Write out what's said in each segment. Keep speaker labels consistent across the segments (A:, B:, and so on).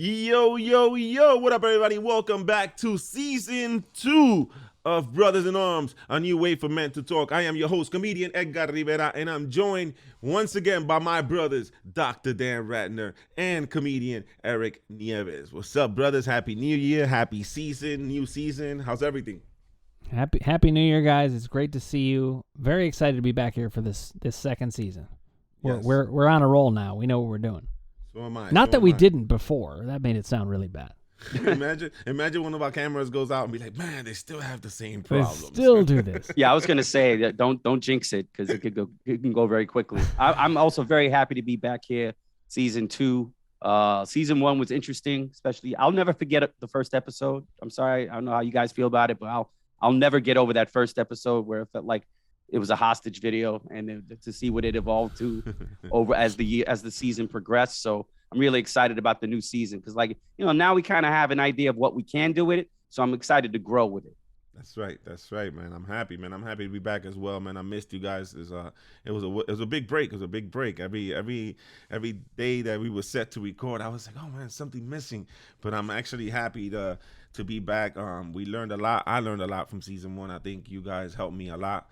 A: Yo, yo, yo, what up, everybody? Welcome back to Season 2 of Brothers in Arms, a new way for men to talk. I am your host, comedian Edgar Rivera, and I'm joined once again by my brothers, Dr. Dan Ratner and comedian Eric Nieves. What's up, brothers? Happy New Year, happy season, new season. How's everything?
B: Happy New Year, guys. It's great to see you. Very excited to be back here for this second season.
A: Yes.
B: We're on a roll now. We know what we're doing.
A: So am I.
B: Not that we didn't before. That made it sound really bad.
A: Imagine one of our cameras goes out and be like, man, they still have the same problems.
B: They still do this.
C: Yeah, I was gonna say that don't jinx it because it can go very quickly. I'm also very happy to be back here, season 2. Season 1 was interesting, especially. I'll never forget the first episode. I'm sorry, I don't know how you guys feel about it, but I'll never get over that first episode where it felt like it was a hostage video, and to see what it evolved to over as the season progressed. So I'm really excited about the new season because, now we kind of have an idea of what we can do with it. So I'm excited to grow with it.
A: That's right, man. I'm happy, to be back as well, man. I missed you guys. It was a big break. It was a big break. Every day that we were set to record, I was like, oh man, something missing. But I'm actually happy to be back. We learned a lot. I learned a lot from season 1. I think you guys helped me a lot.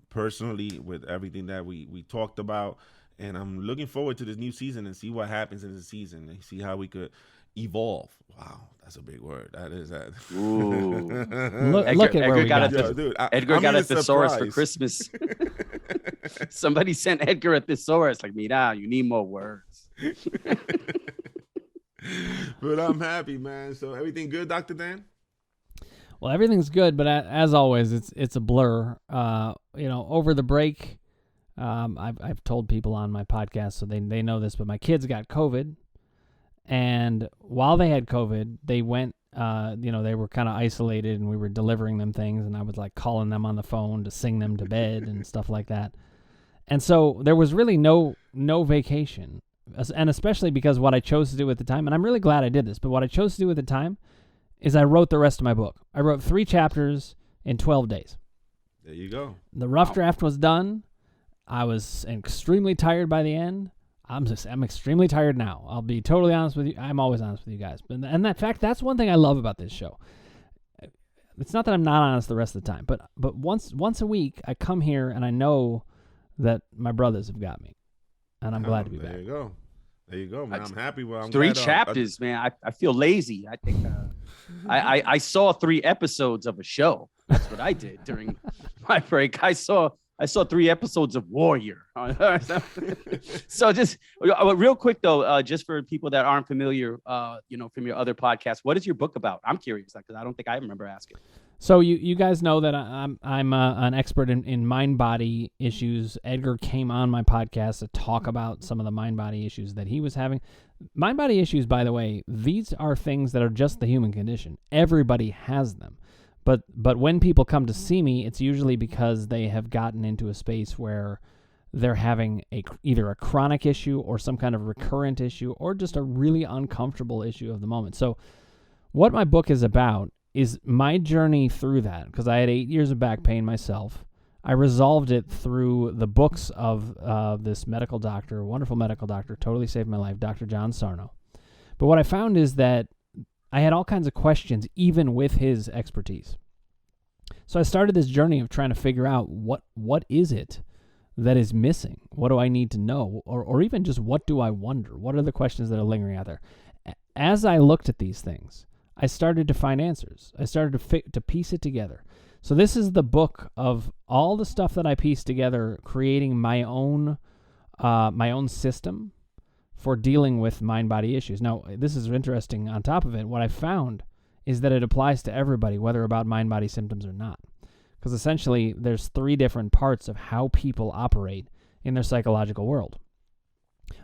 A: Personally, with everything that we talked about, and I'm looking forward to this new season and see what happens in the season and see how we could evolve. Wow, that's a big word. That is that.
B: Ooh. look at where we got
C: to.
A: Dude,
C: Edgar got a thesaurus for Christmas. Somebody sent Edgar a thesaurus. Like, mira, you need more words.
A: But I'm happy, man. So everything good, Dr. Dan?
B: Well, everything's good, but as always, it's a blur. Over the break, I've told people on my podcast, so they know this, but my kids got COVID, and while they had COVID, they went, they were kind of isolated, and we were delivering them things, and I was like calling them on the phone to sing them to bed and stuff like that. And so there was really no vacation, and especially because what I chose to do at the time, and I'm really glad I did this, but what I chose to do at the time is I wrote the rest of my book. I wrote 3 chapters in 12 days.
A: There you go.
B: The rough draft was done. I was extremely tired by the end. I'm extremely tired now. I'll be totally honest with you. I'm always honest with you guys. And that fact, that's one thing I love about this show. It's not that I'm not honest the rest of the time, but once a week I come here and I know that my brothers have got me, and I'm glad to be back.
A: There you go, man. I'm happy. Well, I'm
C: 3
A: glad,
C: chapters, man. I feel lazy. I think I saw 3 episodes of a show. That's what I did during my break. I saw 3 episodes of Warrior. So just real quick though, just for people that aren't familiar, from your other podcasts, what is your book about? I'm curious because I don't think I remember asking.
B: So you guys know that I'm an expert in mind-body issues. Edgar came on my podcast to talk about some of the mind-body issues that he was having. Mind-body issues, by the way, these are things that are just the human condition. Everybody has them. But when people come to see me, it's usually because they have gotten into a space where they're having either a chronic issue or some kind of recurrent issue or just a really uncomfortable issue of the moment. So what my book is about is my journey through that, because I had 8 years of back pain myself. I resolved it through the books of this medical doctor, wonderful medical doctor, totally saved my life, Dr. John Sarno. But what I found is that I had all kinds of questions, even with his expertise. So I started this journey of trying to figure out what is it that is missing? What do I need to know? Or even just what do I wonder? What are the questions that are lingering out there? As I looked at these things, I started to find answers. I started to piece it together. So this is the book of all the stuff that I pieced together, creating my own system for dealing with mind-body issues. Now, this is interesting. On top of it, what I found is that it applies to everybody, whether about mind-body symptoms or not. Because essentially, there's 3 different parts of how people operate in their psychological world.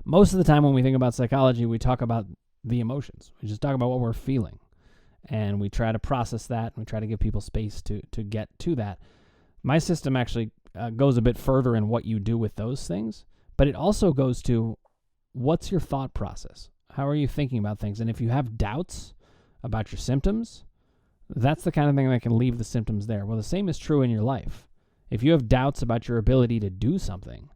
B: Most of the time when we think about psychology, we talk about the emotions. We just talk about what we're feeling. And we try to process that, and we try to give people space to get to that. My system actually goes a bit further in what you do with those things, but it also goes to what's your thought process? How are you thinking about things? And if you have doubts about your symptoms, that's the kind of thing that can leave the symptoms there. Well, the same is true in your life. If you have doubts about your ability to do something,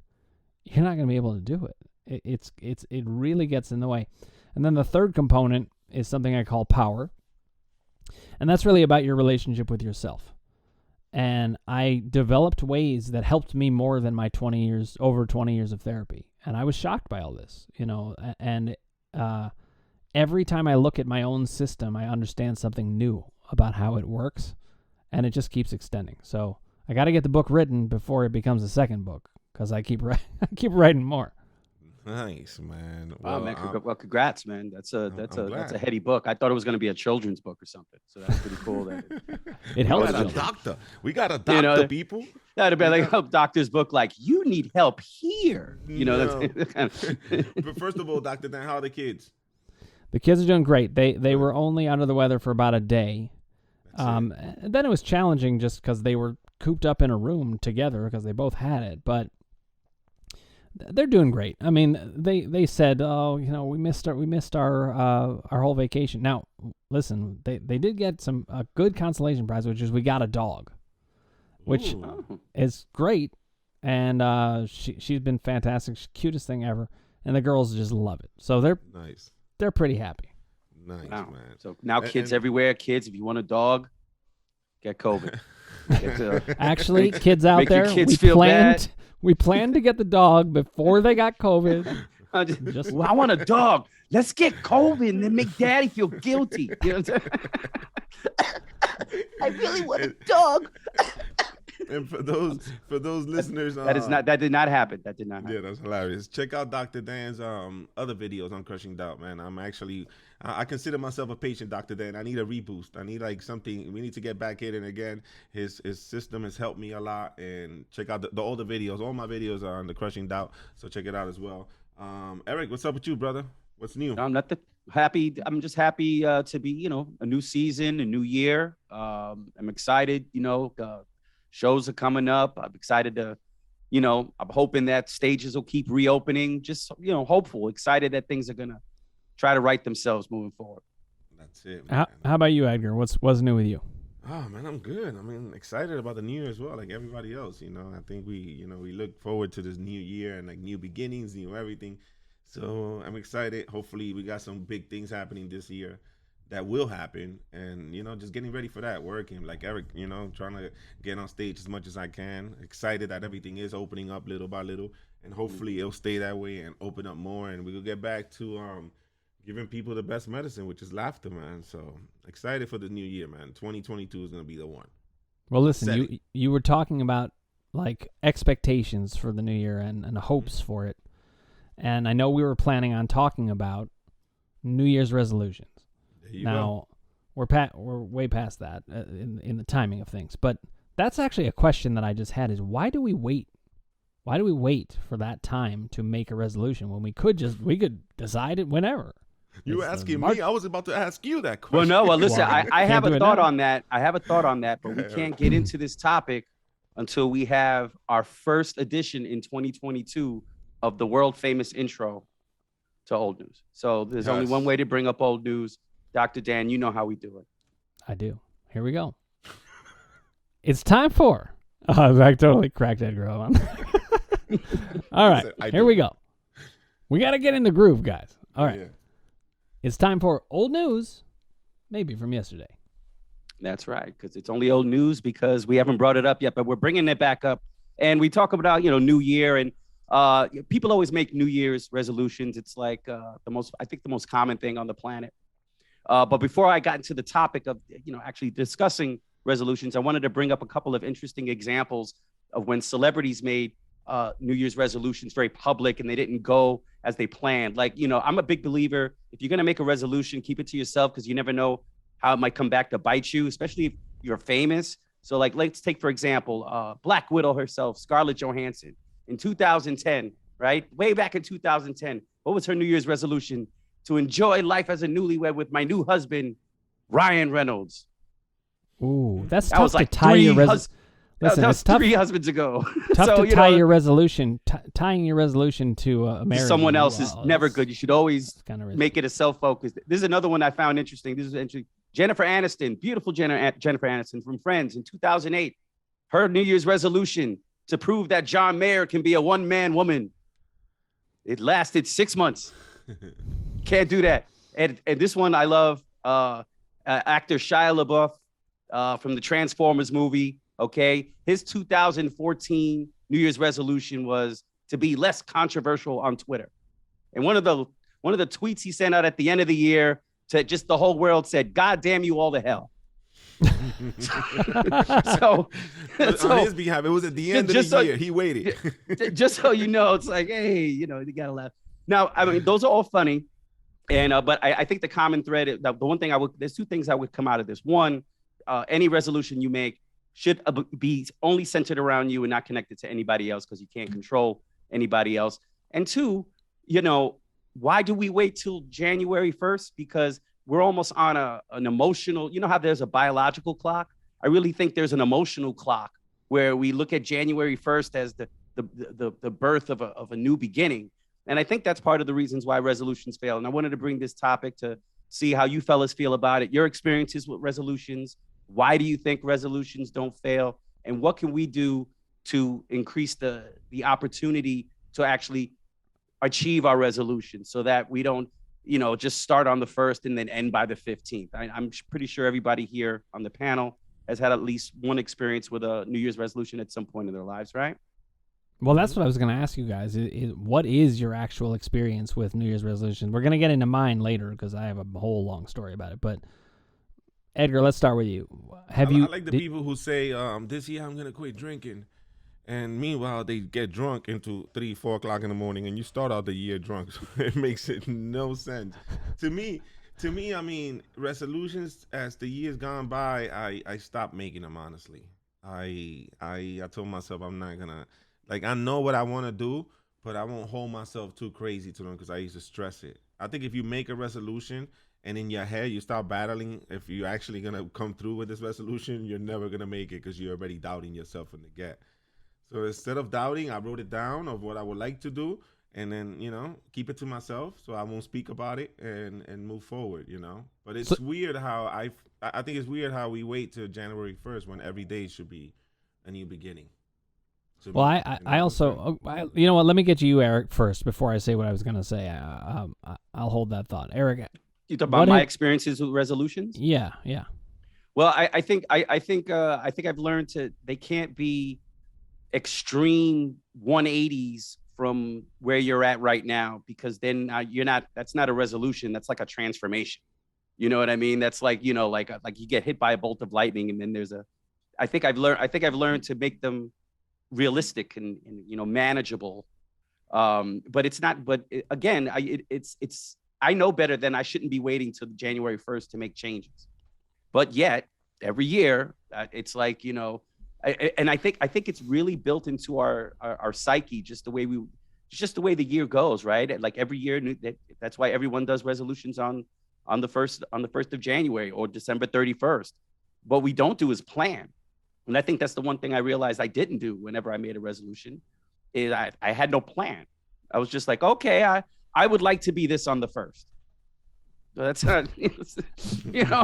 B: you're not going to be able to do it. It really gets in the way. And then the third component is something I call power. And that's really about your relationship with yourself. And I developed ways that helped me more than my over 20 years of therapy. And I was shocked by all this, and every time I look at my own system, I understand something new about how it works, and it just keeps extending. So I got to get the book written before it becomes a second book, because I keep writing more.
A: Nice, man.
C: Wow, man. Well, congrats, man. That's a heady book. I thought it was going to be a children's book or something. So that's pretty cool.
B: It helps.
A: We got a doctor. We got a doctor, people.
C: That'd be like a doctor's book. Like, you need help here.
A: But first of all, Dr. Dan, how are the kids?
B: The kids are doing great. They were only under the weather for about a day. And then it was challenging just because they were cooped up in a room together because they both had it. But they're doing great. I mean, they said, "Oh, we missed our whole vacation." Now, listen, they did get a good consolation prize, which is we got a dog, which is great, and she's been fantastic, she's the cutest thing ever, and the girls just love it. So they're pretty happy.
A: Nice,
C: wow.
A: Man.
C: So now kids everywhere. Kids, if you want a dog, get COVID.
B: Actually, kids out there, we planned to get the dog before they got COVID.
C: I want a dog. Let's get COVID and then make daddy feel guilty. You know what I'm saying? I really want a dog.
A: And for those listeners,
C: that did not happen.
A: Yeah, that's hilarious. Check out Dr. Dan's other videos on Crushing Doubt, man. I consider myself a patient, Dr. Dan. I need a reboost. I need something. We need to get back in. And again, his system has helped me a lot. And check out the older videos. All my videos are on the Crushing Doubt, so check it out as well. Eric, what's up with you, brother? What's new?
C: I'm just happy to be, a new season, a new year. I'm excited. Shows are coming up. I'm excited to, I'm hoping that stages will keep reopening. Just, hopeful, excited that things are going to try to right themselves moving forward.
A: That's it, man.
B: How about you, Edgar? What's new with you?
A: Oh, man, I'm good. I mean, excited about the new year as well, like everybody else. I think we look forward to this new year and like new beginnings, new everything. So I'm excited. Hopefully we got some big things happening this year that will happen, and just getting ready for that, working like Eric, trying to get on stage as much as I can. Excited that everything is opening up little by little, and hopefully it'll stay that way and open up more, and we will get back to giving people the best medicine, which is laughter, man. So excited for the new year, man. 2022 is gonna be the one.
B: Well, listen, you were talking about like expectations for the new year and hopes for it, and I know we were planning on talking about New Year's resolutions. Now, we're way past that in the timing of things, but that's actually a question that I just had: is why do we wait? Why do we wait for that time to make a resolution when we could decide it whenever?
A: You were asking me. I was about to ask you that question.
C: Well, listen, I have a thought on that. But we can't get into this topic until we have our first edition in 2022 of the world famous intro to Old News. So there's only one way to bring up old news. Dr. Dan, you know how we do it.
B: I do. Here we go. It's time for... Oh, I totally cracked Edgar on. All right, here we go. We got to get in the groove, guys. All right. Yeah. It's time for old news, maybe from yesterday.
C: That's right, because it's only old news because we haven't brought it up yet, but we're bringing it back up. And we talk about, New Year, and people always make New Year's resolutions. It's like the most common thing on the planet. But before I got into the topic of, actually discussing resolutions, I wanted to bring up a couple of interesting examples of when celebrities made New Year's resolutions very public and they didn't go as they planned. Like, I'm a big believer, if you're going to make a resolution, keep it to yourself, because you never know how it might come back to bite you, especially if you're famous. So like, let's take, for example, Black Widow herself, Scarlett Johansson, in 2010, right? Way back in 2010, what was her New Year's resolution? To enjoy life as a newlywed with my new husband, Ryan Reynolds.
B: Ooh, that's tough to tie your resolution. Listen,
C: that was
B: tough,
C: 3 husbands ago.
B: Tough to tie your resolution. Tying your resolution to a marriage.
C: Someone else is never good. You should always make it a self-focused. This is another one I found interesting. This is interesting. Jennifer Aniston, beautiful Jennifer Aniston from Friends in 2008. Her New Year's resolution to prove that John Mayer can be a one-man woman. It lasted 6 months. Can't do that. And this one I love. Actor Shia LaBeouf from the Transformers movie. Okay, his 2014 New Year's resolution was to be less controversial on Twitter. And one of the tweets he sent out at the end of the year to just the whole world said, "God damn you all to hell." so
A: on his behalf, it was at the end of the year. He waited.
C: Just so you know, it's like, hey, you gotta laugh. Now, I mean, those are all funny, and but I think the common thread, the one thing there's two things that would come out of this. One, any resolution you make should be only centered around you and not connected to anybody else, because you can't control anybody else. And two, why do we wait till January 1st? Because we're almost on an emotional, how there's a biological clock? I really think there's an emotional clock where we look at January 1st as the birth of a new beginning. And I think that's part of the reasons why resolutions fail. And I wanted to bring this topic to see how you fellas feel about it, your experiences with resolutions. Why do you think resolutions don't fail? And what can we do to increase the opportunity to actually achieve our resolution so that we don't, just start on the 1st and then end by the 15th. I'm pretty sure everybody here on the panel has had at least one experience with a New Year's resolution at some point in their lives, right?
B: Well, that's what I was going to ask you guys. What is your actual experience with New Year's resolutions? We're going to get into mine later because I have a whole long story about it. But Edgar, let's start with you. I
A: like the people who say, this year I'm going to quit drinking. And meanwhile, they get drunk into 3, 4 o'clock in the morning, and you start out the year drunk. So it makes it no sense. To me, I mean, resolutions, as the years gone by, I stopped making them, honestly. I told myself I'm not going to, I know what I want to do, but I won't hold myself too crazy to them because I used to stress it. I think if you make a resolution and in your head you start battling, if you're actually going to come through with this resolution, you're never going to make it because you're already doubting yourself from the get. So instead of doubting, I wrote it down of what I would like to do, and then, keep it to myself so I won't speak about it and move forward, But it's weird how I think it's weird how we wait till January 1st when every day should be a new beginning.
B: Well, I also, you know what, let me get to you, Eric, first before I say what I was going to say. I'll hold that thought. Eric.
C: You talk about my experiences with resolutions?
B: Yeah.
C: Well, I think I've learned they can't be extreme 180s from where you're at right now, because then that's not a resolution. That's like a transformation. You know what I mean? That's like, like you get hit by a bolt of lightning, and then I think I've learned to make them realistic and manageable. But it's not, again, I know better than I shouldn't be waiting till January 1st to make changes. But yet every year it's like, and I think it's really built into our psyche, just the way the year goes, right? Like every year, that's why everyone does resolutions on the 1st of January or December 31st. What we don't do is plan. And I think that's the one thing I realized I didn't do whenever I made a resolution, is I had no plan. I was just like, okay, I would like to be this on the 1st. So that's not, yeah,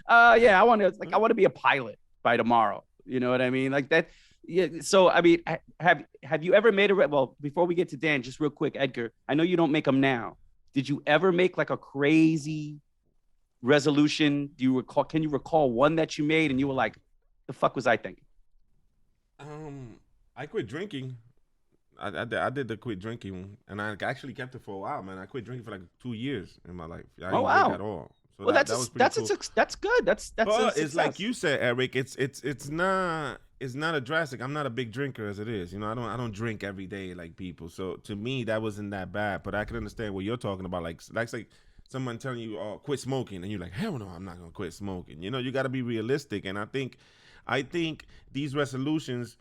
C: I want to be a pilot by tomorrow. You know what I mean? Like that. Yeah. So, I mean, have you ever made well, before we get to Dan, just real quick, Edgar, I know you don't make them now. Did you ever make like a crazy resolution? Can you recall one that you made and you were like, the fuck was I thinking?
A: I quit drinking. I did the quit drinking, and I actually kept it for a while, man. I quit drinking for like 2 years in my life. I didn't drink at all. So
C: well, that's good. That's
A: but it's like you said, Eric. It's not a drastic. I'm not a big drinker as it is. I don't drink every day like people. So to me, that wasn't that bad. But I can understand what you're talking about. Like someone telling you, "Oh, quit smoking," and you're like, "Hell no, I'm not gonna quit smoking." You got to be realistic. And I think these resolutions,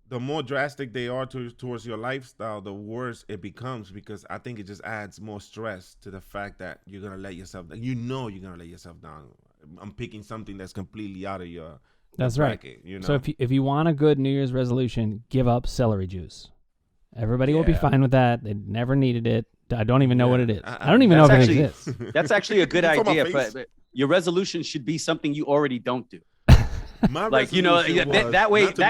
A: the more drastic they are towards your lifestyle, the worse it becomes, because I think it just adds more stress to the fact that you're going to let yourself down. You're going to let yourself down. I'm picking something that's completely out of your
B: That's
A: bracket,
B: right. So if you want a good New Year's resolution, give up celery juice. Everybody will be fine with that. They never needed it. I don't even know what it is. I don't even know if it exists.
C: That's actually a good idea. But your resolution should be something you already don't do. Like, that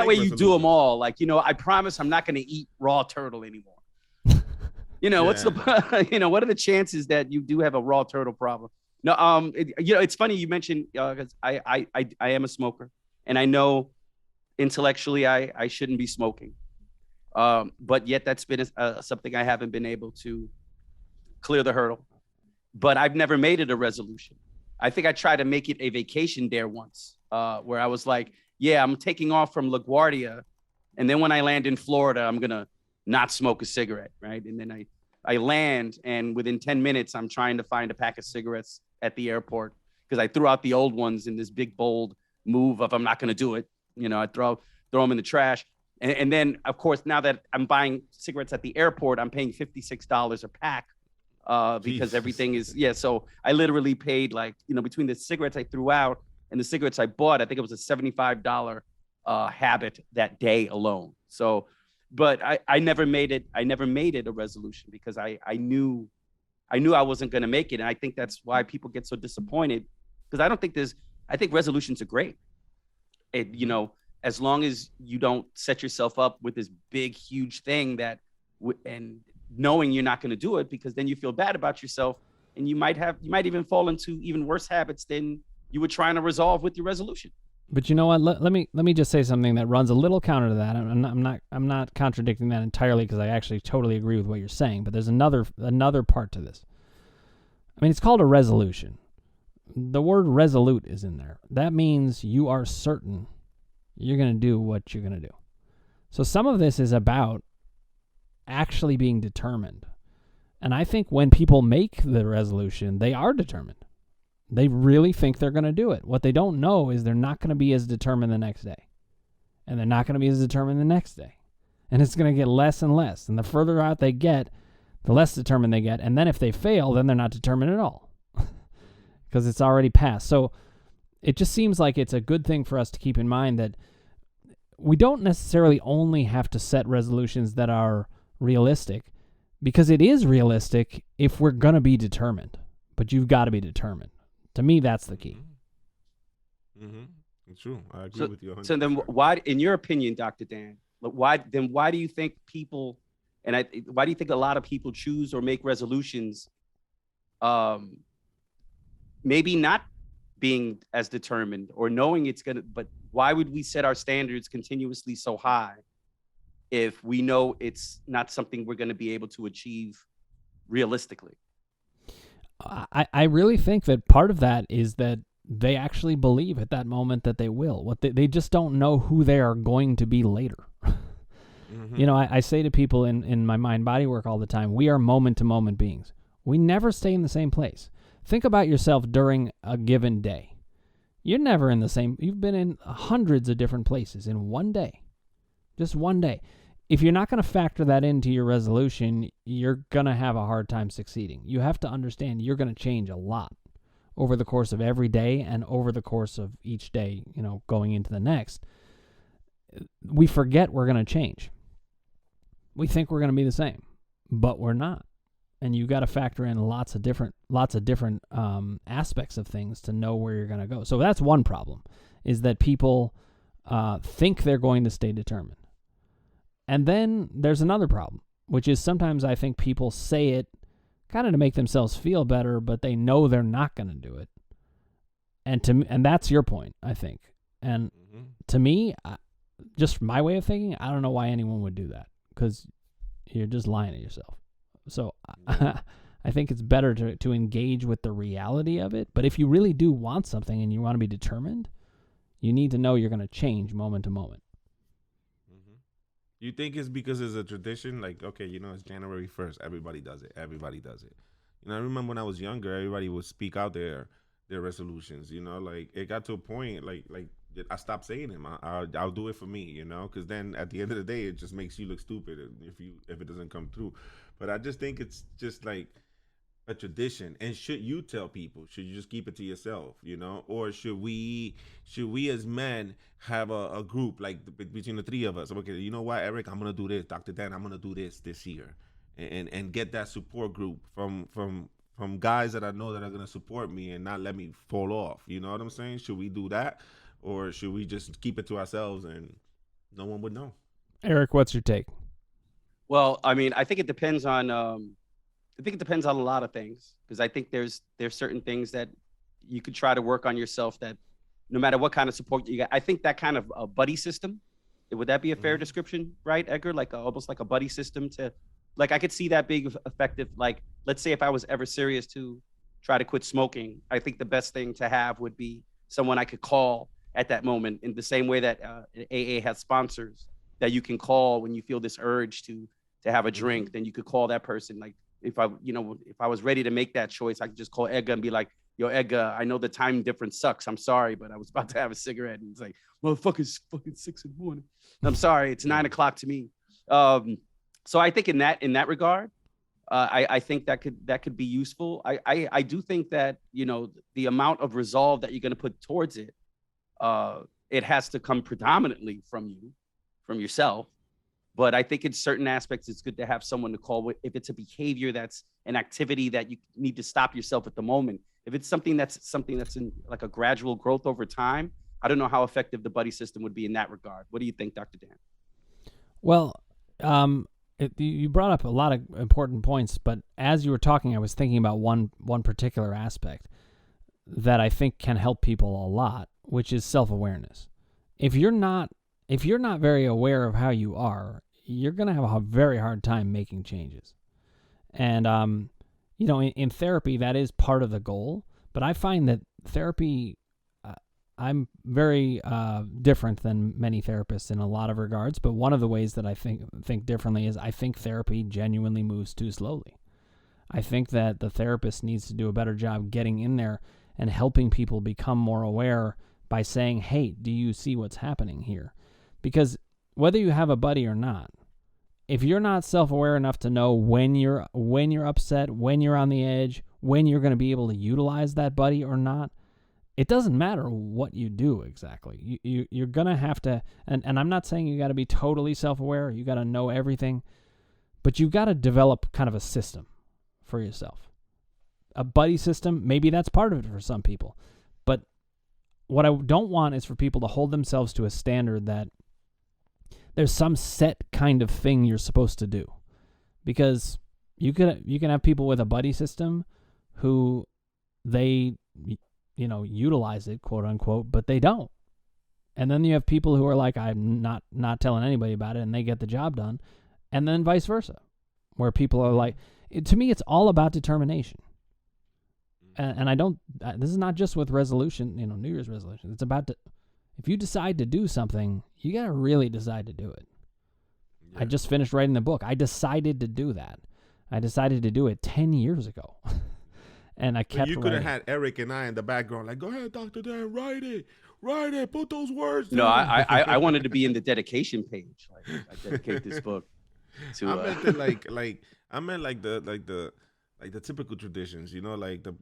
C: way you do them all. Like, I promise I'm not going to eat raw turtle anymore. What's the, what are the chances that you do have a raw turtle problem? No, it's funny you mentioned, because I am a smoker, and I know intellectually I shouldn't be smoking. But yet that's been something I haven't been able to clear the hurdle. But I've never made it a resolution. I think I tried to make it a vacation there once, where I was like, yeah, I'm taking off from LaGuardia, and then when I land in Florida, I'm going to not smoke a cigarette, right? And then I land, and within 10 minutes, I'm trying to find a pack of cigarettes at the airport because I threw out the old ones in this big, bold move of I'm not going to do it. I throw them in the trash. And then, of course, now that I'm buying cigarettes at the airport, I'm paying $56 a pack because everything is, So I literally paid between the cigarettes I threw out and the cigarettes I bought, I think it was a $75 habit that day alone. So, but I never made it. I never made it a resolution because I knew I wasn't going to make it. And I think that's why people get so disappointed, because I think resolutions are great. As long as you don't set yourself up with this big, huge thing and knowing you're not going to do it, because then you feel bad about yourself, and you might even fall into even worse habits than you were trying to resolve with your resolution.
B: But you know what? Let me just say something that runs a little counter to that. I'm not contradicting that entirely, because I actually totally agree with what you're saying. But there's another part to this. I mean, it's called a resolution. The word resolute is in there. That means you are certain you're going to do what you're going to do. So some of this is about actually being determined. And I think when people make the resolution, they are determined. They really think they're going to do it. What they don't know is they're not going to be as determined the next day. And they're not going to be as determined the next day. And it's going to get less and less. And the further out they get, the less determined they get. And then if they fail, then they're not determined at all. Because it's already passed. So it just seems like it's a good thing for us to keep in mind that we don't necessarily only have to set resolutions that are realistic, because it is realistic if we're going to be determined. But you've got to be determined. To me, that's the key.
A: Mm-hmm. It's true. I agree with you 100%.
C: So then why, in your opinion, Dr. Dan, why do you think people, why do you think a lot of people choose or make resolutions, maybe not being as determined or knowing it's going to, but why would we set our standards continuously so high if we know it's not something we're going to be able to achieve realistically?
B: I really think that part of that is that they actually believe at that moment that they will. They just don't know who they are going to be later. Mm-hmm. I say to people in my mind-body work all the time, we are moment-to-moment beings. We never stay in the same place. Think about yourself during a given day. You're never in the same. You've been in hundreds of different places in one day. Just one day. If you're not going to factor that into your resolution, you're going to have a hard time succeeding. You have to understand you're going to change a lot over the course of every day and over the course of each day, going into the next. We forget we're going to change. We think we're going to be the same, but we're not. And you got to factor in lots of different aspects of things to know where you're going to go. So that's one problem, is that people think they're going to stay determined. And then there's another problem, which is sometimes I think people say it kind of to make themselves feel better, but they know they're not going to do it. And that's your point, I think. And to me, just my way of thinking, I don't know why anyone would do that, because you're just lying to yourself. So I think it's better to engage with the reality of it. But if you really do want something and you want to be determined, you need to know you're going to change moment to moment.
A: You think it's because it's a tradition? Like, okay, it's January 1st. Everybody does it. I remember when I was younger, everybody would speak out their resolutions, like it got to a point, like I stopped saying them. I'll do it for me, because then at the end of the day, it just makes you look stupid if it doesn't come through. But I just think it's just like a tradition. And should you tell people? Should you just keep it to yourself, or should we as men have a group like between the three of us? Okay, you know what, Eric, I'm gonna do this. Dr. Dan, I'm gonna do this year, and get that support group from guys that I know that are gonna support me and not let me fall off. You know what I'm saying? Should we do that, or should we just keep it to ourselves and no one would know?
B: Eric, what's your take?
C: Well, I mean, I think it depends on a lot of things, because I think there's certain things that you could try to work on yourself, that no matter what kind of support you got. I think that kind of a buddy system, would that be a fair description, right, Edgar? Like almost like a buddy system to, like, I could see that being effective. Like, let's say if I was ever serious to try to quit smoking, I think the best thing to have would be someone I could call at that moment, in the same way that AA has sponsors that you can call when you feel this urge to have a drink. Then you could call that person. Like, if I was ready to make that choice, I could just call Edgar and be like, yo, Edgar, I know the time difference sucks. I'm sorry, but I was about to have a cigarette. And he's like, motherfucker, it's fucking 6 a.m. I'm sorry, it's 9 o'clock to me. So I think in that regard, I think that could be useful. I do think that, the amount of resolve that you're going to put towards it, it has to come predominantly from yourself. But I think in certain aspects, it's good to have someone to call if it's a behavior that's an activity that you need to stop yourself at the moment. If it's something that's in like a gradual growth over time, I don't know how effective the buddy system would be in that regard. What do you think, Dr. Dan?
B: Well, you brought up a lot of important points, but as you were talking, I was thinking about one particular aspect that I think can help people a lot, which is self-awareness. If you're not very aware of how you are, you're going to have a very hard time making changes. And, in therapy, that is part of the goal. But I find that therapy, I'm very different than many therapists in a lot of regards. But one of the ways that I think differently is I think therapy genuinely moves too slowly. I think that the therapist needs to do a better job getting in there and helping people become more aware by saying, hey, do you see what's happening here? Because whether you have a buddy or not, if you're not self-aware enough to know when you're upset, when you're on the edge, when you're going to be able to utilize that buddy or not, it doesn't matter what you do exactly. You're going to have to, and I'm not saying you got to be totally self-aware, you got to know everything, but you got to develop kind of a system for yourself. A buddy system, maybe that's part of it for some people. But what I don't want is for people to hold themselves to a standard that there's some set kind of thing you're supposed to do. Because you can have people with a buddy system who they utilize it, quote unquote, but they don't. And then you have people who are like, I'm not telling anybody about it, and they get the job done. And then vice versa, where people are like, to me, it's all about determination. And I don't, this is not just with resolution, New Year's resolution. It's about if you decide to do something, you got to really decide to do it. Yeah. I just finished writing the book. I decided to do that. I decided to do it 10 years ago. And I kept
A: You could have had Eric and I in the background, like, go ahead, Dr. Dan, write it, put those words down.
C: No, I wanted to be in the dedication page. Like, I dedicate this book to.
A: I meant the typical traditions, like the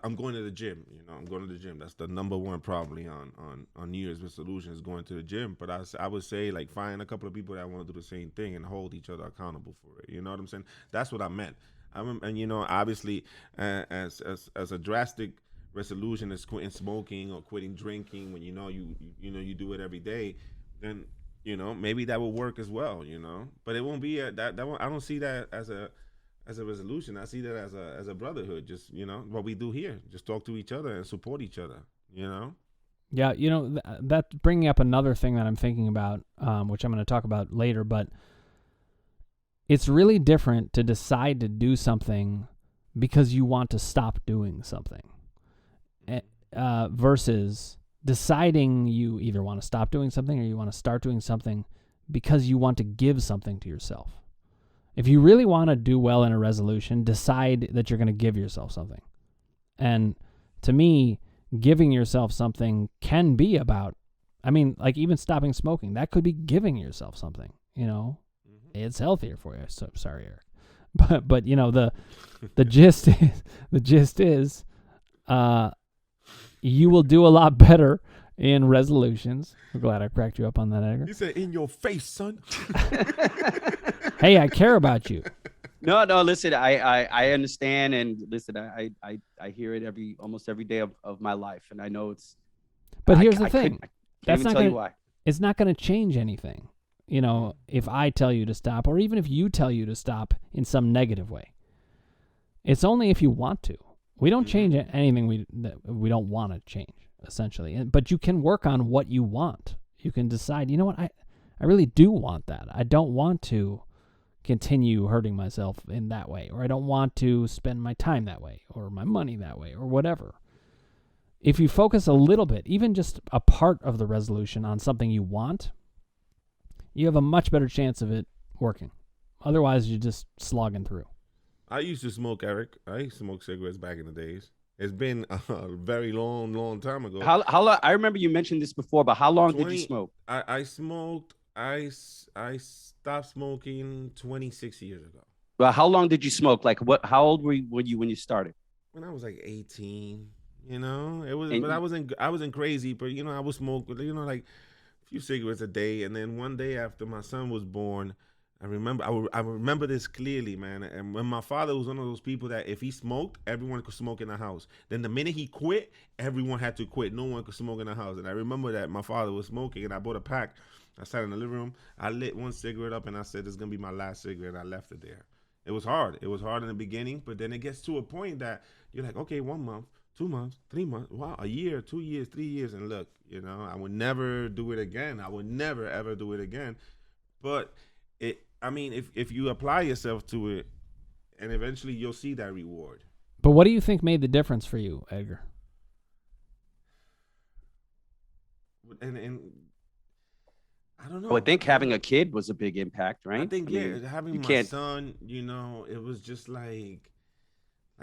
A: I'm going to the gym, I'm going to the gym. That's the number one probably on New Year's resolutions, going to the gym. But I would say, like, find a couple of people that want to do the same thing and hold each other accountable for it. You know what I'm saying? That's what I meant. And obviously, as a drastic resolution is quitting smoking or quitting drinking, when you do it every day, then maybe that will work as well. But it won't be that won't, I don't see that as a resolution. I see that as a brotherhood. Just what we do here, just talk to each other and support each other.
B: Yeah, that's bringing up another thing that I'm thinking about, which I'm going to talk about later. But it's really different to decide to do something because you want to stop doing something, versus deciding you either want to stop doing something or you want to start doing something because you want to give something to yourself. If you really want to do well in a resolution, decide that you're going to give yourself something. And to me, giving yourself something can be about, like even stopping smoking, that could be giving yourself something, It's healthier for you. So sorry, Eric. But the gist is you will do a lot better in resolutions. I'm glad I cracked you up on that, Edgar.
A: You said in your face, son.
B: Hey, I care about you.
C: No, listen, I understand, and listen, I hear it almost every day of my life, and I know it's.
B: But here's the thing.
C: I can't even tell you why.
B: It's not going to change anything. if I tell you to stop, or even if you tell you to stop in some negative way. It's only if you want to. We don't change anything that we don't want to change, essentially. But you can work on what you want. You can decide, you know what, I really do want that. I don't want to continue hurting myself in that way, or I don't want to spend my time that way, or my money that way, or whatever. If you focus a little bit, even just a part of the resolution on something you want, you have a much better chance of it working. Otherwise, you're just slogging through.
A: I used to smoke, Eric. I used to smoke cigarettes back in the days. It's been a very long time ago.
C: How long? I remember you mentioned this before, but how long did you smoke?
A: I smoked. I stopped smoking 26 years ago.
C: Well, how long did you smoke? Like what? How old were you when you started?
A: When I was like 18. It was. But I wasn't crazy. But I would smoke. Like a few cigarettes a day. And then one day after my son was born, I remember this clearly, man. And when my father was one of those people that if he smoked, everyone could smoke in the house. Then the minute he quit, everyone had to quit. No one could smoke in the house. And I remember that my father was smoking, and I bought a pack. I sat in the living room. I lit one cigarette up, and I said, "This is gonna be my last cigarette." And I left it there. It was hard. It was hard in the beginning, but then it gets to a point that you're like, okay, 1 month, 2 months, 3 months, wow, a year, 2 years, 3 years, and look, I would never do it again. I would never ever do it again. But if you apply yourself to it, and eventually you'll see that reward.
B: But what do you think made the difference for you, Edgar?
A: And I don't know.
C: Well, I think having a kid was a big impact, right?
A: I think having my son, it was just like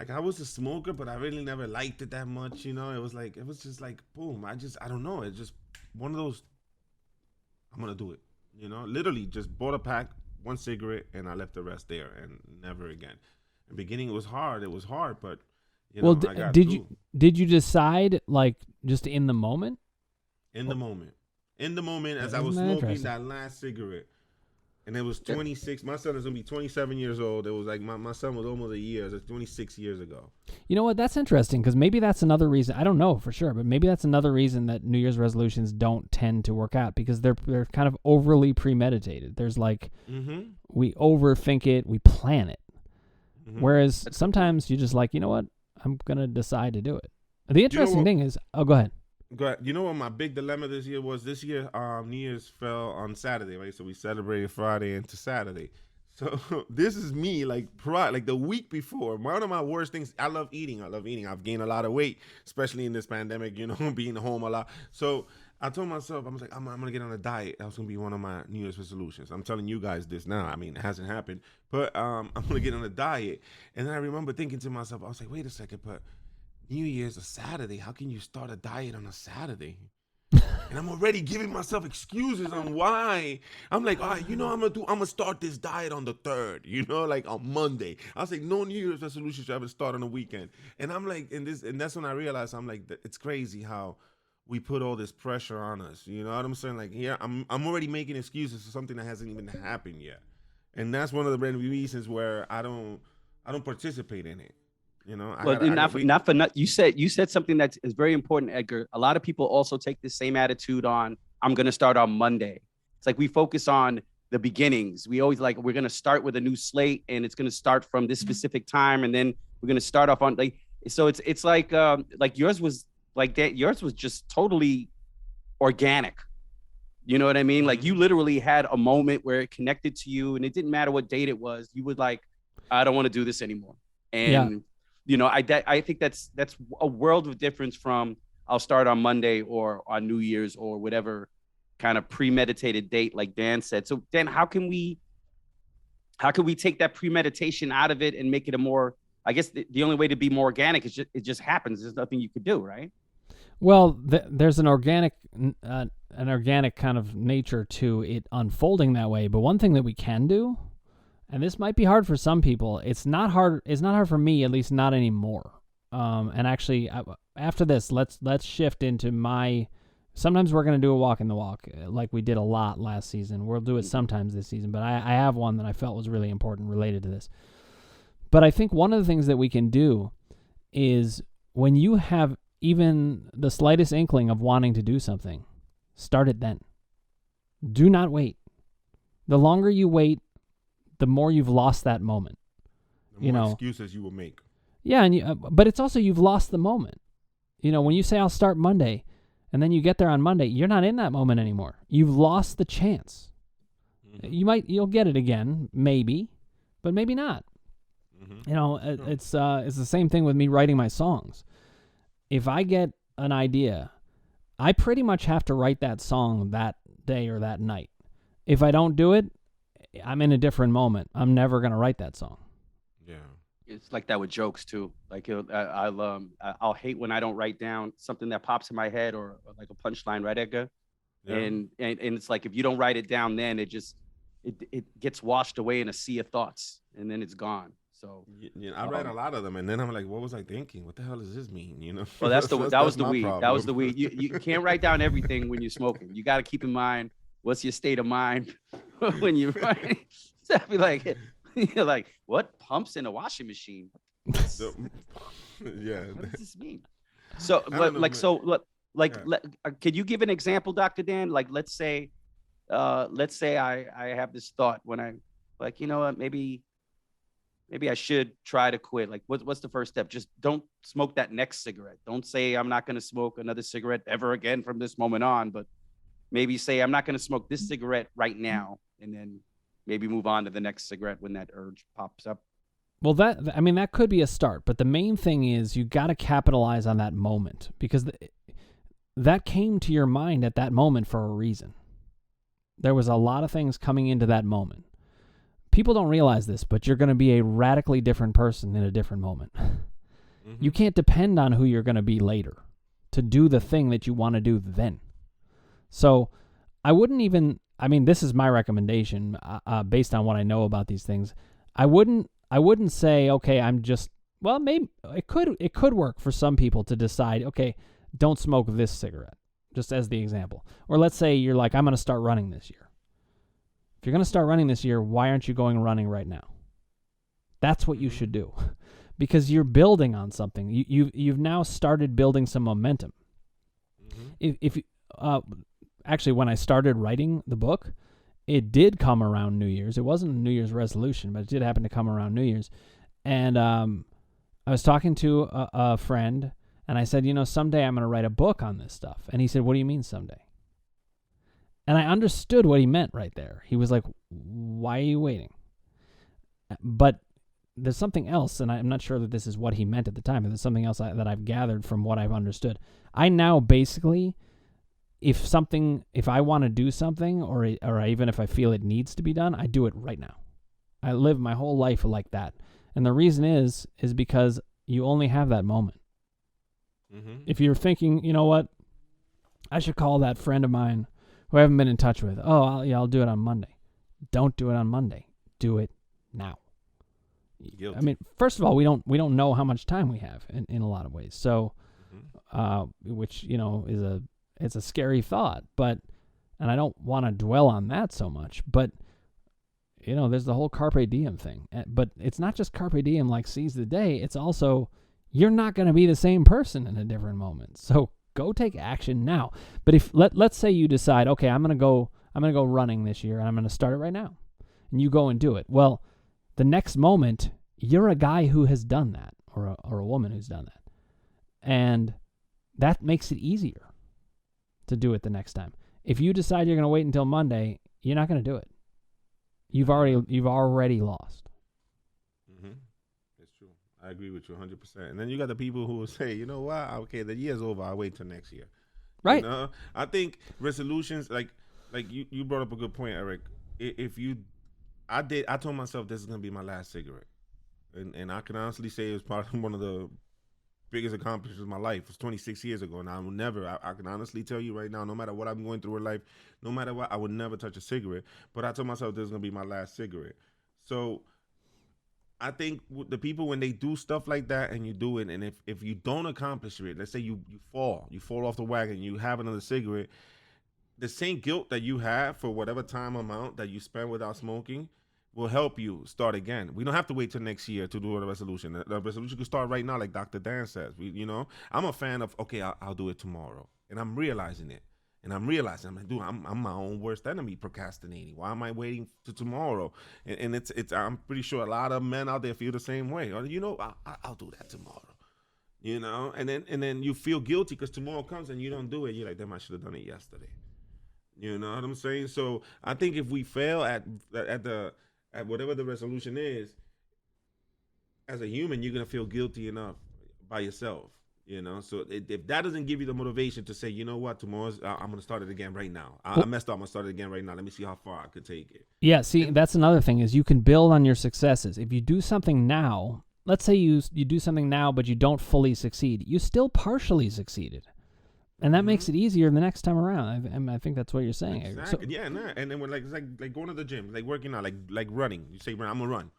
A: I was a smoker, but I really never liked it that much. It was just like boom. I don't know. It's just one of those. I'm gonna do it. Literally just bought a pack, one cigarette, and I left the rest there, and never again. In the beginning, it was hard. It was hard, but I got through.
B: Did you decide like just in the moment?
A: In the moment, as I was smoking that last cigarette, and it was 26. My son is gonna be 27 years old. It was like my son was almost a year. It was 26 years ago.
B: You know what? That's interesting because maybe that's another reason. I don't know for sure, but maybe that's another reason that New Year's resolutions don't tend to work out because they're kind of overly premeditated. There's like we overthink it, we plan it, whereas sometimes you're just like, you know what? I'm gonna decide to do it. The interesting thing is, go ahead.
A: Go ahead. You know what my big dilemma this year was? This year, New Year's fell on Saturday, right? So we celebrated Friday into Saturday. So this is me, like the week before. One of my worst things. I love eating. I've gained a lot of weight, especially in this pandemic. Being home a lot. So I told myself, I was like, I'm gonna get on a diet. That was gonna be one of my New Year's resolutions. I'm telling you guys this now. I mean, it hasn't happened, but I'm gonna get on a diet. And then I remember thinking to myself, I was like, wait a second, but New Year's a Saturday. How can you start a diet on a Saturday? And I'm already giving myself excuses on why. I'm like, all right, I'm gonna start this diet on the 3rd, like on Monday. I was like, no New Year's resolution should ever start on the weekend. And I'm like, and that's when I realized I'm like, it's crazy how we put all this pressure on us. You know what I'm saying? Like, yeah, I'm already making excuses for something that hasn't even happened yet. And that's one of the reasons where I don't participate in it. You said something that is very important, Edgar. A lot of people also take the same attitude on, I'm going to start on Monday. It's like we focus on the beginnings. We always like, we're going to start with a new slate and it's going to start from this specific time. And then we're going to start off on so it's like yours was like that. Yours was just totally organic. You know what I mean? Like you literally had a moment where it connected to you and it didn't matter what date it was. You would like, I don't want to do this anymore. And I think that's a world of difference from I'll start on Monday or on New Year's or whatever kind of premeditated date, like Dan said. So Dan, how can we take that premeditation out of it and make it a more, I guess the only way to be more organic is it just happens. There's nothing you could do, right?
B: Well, there's an organic kind of nature to it unfolding that way. But one thing that we can do, and this might be hard for some people, it's not hard for me, at least not anymore. And actually, after this, let's shift into sometimes we're going to do a walk in the walk, like we did a lot last season. We'll do it sometimes this season, but I have one that I felt was really important related to this. But I think one of the things that we can do is when you have even the slightest inkling of wanting to do something, start it then. Do not wait. The longer you wait, the more you've lost that moment.
A: The more excuses you will make.
B: Yeah, and but it's also you've lost the moment. When you say I'll start Monday, and then you get there on Monday, you're not in that moment anymore. You've lost the chance. Mm-hmm. You'll get it again, maybe, but maybe not. Mm-hmm. It's the same thing with me writing my songs. If I get an idea, I pretty much have to write that song that day or that night. If I don't do it, I'm in a different moment. I'm never going to write that song.
C: Yeah. It's like that with jokes too. Like I'll hate when I don't write down something that pops in my head or like a punchline, right, Edgar? Yeah. And it's like if you don't write it down, then it gets washed away in a sea of thoughts, and then it's gone. So
A: I read a lot of them, and then I'm like, what was I thinking? What the hell does this mean?
C: Well, that was the weed. Problem. That was the weed. You can't write down everything when you're smoking. You got to keep in mind what's your state of mind when you're writing. So I'd be like, you're like, what pumps in a washing machine?
A: Yeah.
C: What does this mean? So, can you give an example, Dr. Dan? Like, let's say I have this thought when I like, you know what, maybe I should try to quit. Like, what's the first step? Just don't smoke that next cigarette. Don't say I'm not going to smoke another cigarette ever again from this moment on, but maybe say I'm not going to smoke this cigarette right now, and then maybe move on to the next cigarette when that urge pops up.
B: Well, that could be a start, but the main thing is you got to capitalize on that moment, because that came to your mind at that moment for a reason. There was a lot of things coming into that moment. People don't realize this, but you're going to be a radically different person in a different moment. Mm-hmm. You can't depend on who you're going to be later to do the thing that you want to do then. So I wouldn't even, this is my recommendation based on what I know about these things. I wouldn't say, okay, maybe it could work for some people to decide, okay, don't smoke this cigarette, just as the example. Or let's say you're like, I'm going to start running this year. If you're going to start running this year, why aren't you going running right now? That's what you should do, because you're building on something. You've now started building some momentum. Mm-hmm. Actually, when I started writing the book, it did come around New Year's. It wasn't a New Year's resolution, but it did happen to come around New Year's. And I was talking to a friend, and I said, someday I'm going to write a book on this stuff. And he said, what do you mean someday? And I understood what he meant right there. He was like, why are you waiting? But there's something else, and I'm not sure that this is what he meant at the time, but there's something else that I've gathered from what I've understood. I now basically, if I want to do something, or even if I feel it needs to be done, I do it right now. I live my whole life like that. And the reason is because you only have that moment. Mm-hmm. If you're thinking, you know what, I should call that friend of mine who I haven't been in touch with. Oh, I'll do it on Monday. Don't do it on Monday. Do it now. Guilty. First of all, we don't know how much time we have in a lot of ways. So, which it's a scary thought, and I don't want to dwell on that so much. But there's the whole carpe diem thing. But it's not just carpe diem like seize the day. It's also you're not going to be the same person in a different moment. So go take action now. But if let's say you decide, okay, I'm gonna go running this year, and I'm gonna start it right now, and you go and do it. Well, the next moment, you're a guy who has done that, or a woman who's done that, and that makes it easier to do it the next time. If you decide you're gonna wait until Monday, you're not gonna do it. You've already lost.
A: Mm-hmm. It's true. I agree with you 100%. And then you got the people who will say, you know what? Okay, the year's over. I'll wait till next year.
B: Right.
A: I think resolutions, like you brought up a good point, Eric. I told myself this is gonna be my last cigarette, and I can honestly say it was probably one of the biggest accomplishments of my life. It was 26 years ago, and I will never. I can honestly tell you right now, no matter what I'm going through in life, no matter what, I would never touch a cigarette. But I told myself this is gonna be my last cigarette. So I think the people, when they do stuff like that and you do it, and if you don't accomplish it, let's say you fall off the wagon, you have another cigarette, the same guilt that you have for whatever time amount that you spend without smoking will help you start again. We don't have to wait till next year to do a resolution. The resolution can start right now, like Dr. Dan says. I'm a fan of, okay, I'll do it tomorrow. And I'm realizing it. And I'm realizing, I'm like, dude, I'm my own worst enemy procrastinating. Why am I waiting to tomorrow? And it's I'm pretty sure a lot of men out there feel the same way. Or, I'll do that tomorrow. And then you feel guilty because tomorrow comes and you don't do it. You're like, damn, I should have done it yesterday. You know what I'm saying? So I think if we fail at whatever the resolution is, as a human, you're gonna feel guilty enough by yourself. So if that doesn't give you the motivation to say, you know what, tomorrow's I'm gonna start it again right now. I messed up. I'm gonna start it again right now. Let me see how far I could take it.
B: Yeah. See, that's another thing is you can build on your successes. If you do something now, let's say you do something now, but you don't fully succeed, you still partially succeeded. And that makes it easier the next time around. I think that's what you're saying.
A: Exactly. And then it's like going to the gym, like working out, like running. You say, I'm gonna run.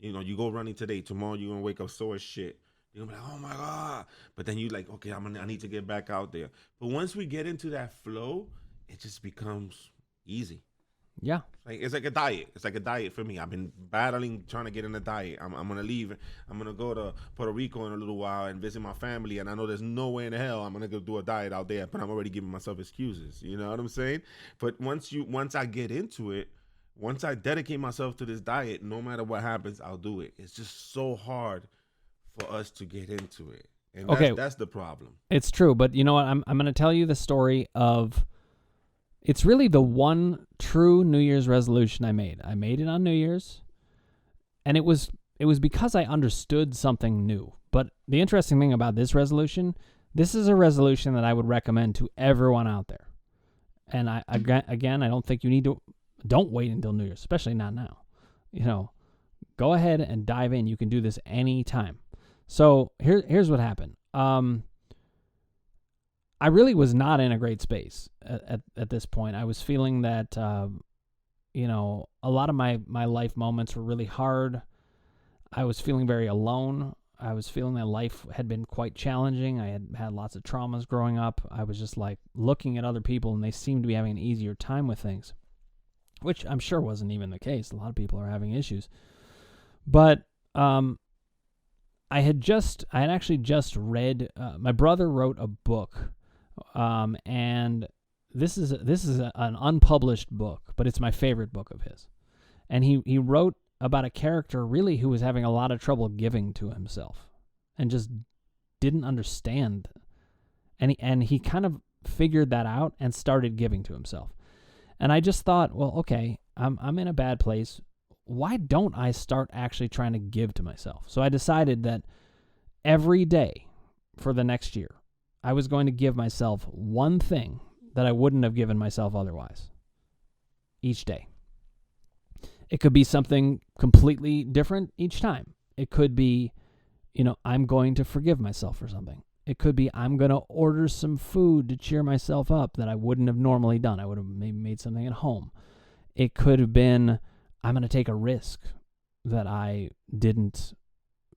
A: You go running today. Tomorrow you're gonna wake up sore as shit. You're gonna be like, oh my God. But then you like, okay, I need to get back out there. But once we get into that flow, it just becomes easy.
B: Yeah.
A: It's like a diet. It's like a diet for me. I've been battling, trying to get in a diet. I'm going to leave. I'm going to go to Puerto Rico in a little while and visit my family. And I know there's no way in the hell I'm going to go do a diet out there, but I'm already giving myself excuses. You know what I'm saying? But once I get into it, once I dedicate myself to this diet, no matter what happens, I'll do it. It's just so hard for us to get into it. And that's the problem.
B: It's true. But you know what? I'm going to tell you the story of... It's really the one true New Year's resolution I made. I made it on New Year's, and it was because I understood something new. But the interesting thing about this resolution, this is a resolution that I would recommend to everyone out there. And I don't think you need to, don't wait until New Year's, especially not now. Go ahead and dive in. You can do this anytime. So here's what happened. I really was not in a great space at this point. I was feeling that, a lot of my life moments were really hard. I was feeling very alone. I was feeling that life had been quite challenging. I had lots of traumas growing up. I was just like looking at other people and they seemed to be having an easier time with things, which I'm sure wasn't even the case. A lot of people are having issues. But I had actually just read, my brother wrote a book. And this is an unpublished book, but it's my favorite book of his. And he wrote about a character really who was having a lot of trouble giving to himself and just didn't understand. And he kind of figured that out and started giving to himself. And I just thought, well, okay, I'm in a bad place. Why don't I start actually trying to give to myself? So I decided that every day for the next year, I was going to give myself one thing that I wouldn't have given myself otherwise each day. It could be something completely different each time. It could be, I'm going to forgive myself for something. It could be I'm going to order some food to cheer myself up that I wouldn't have normally done. I would have maybe made something at home. It could have been I'm going to take a risk that I didn't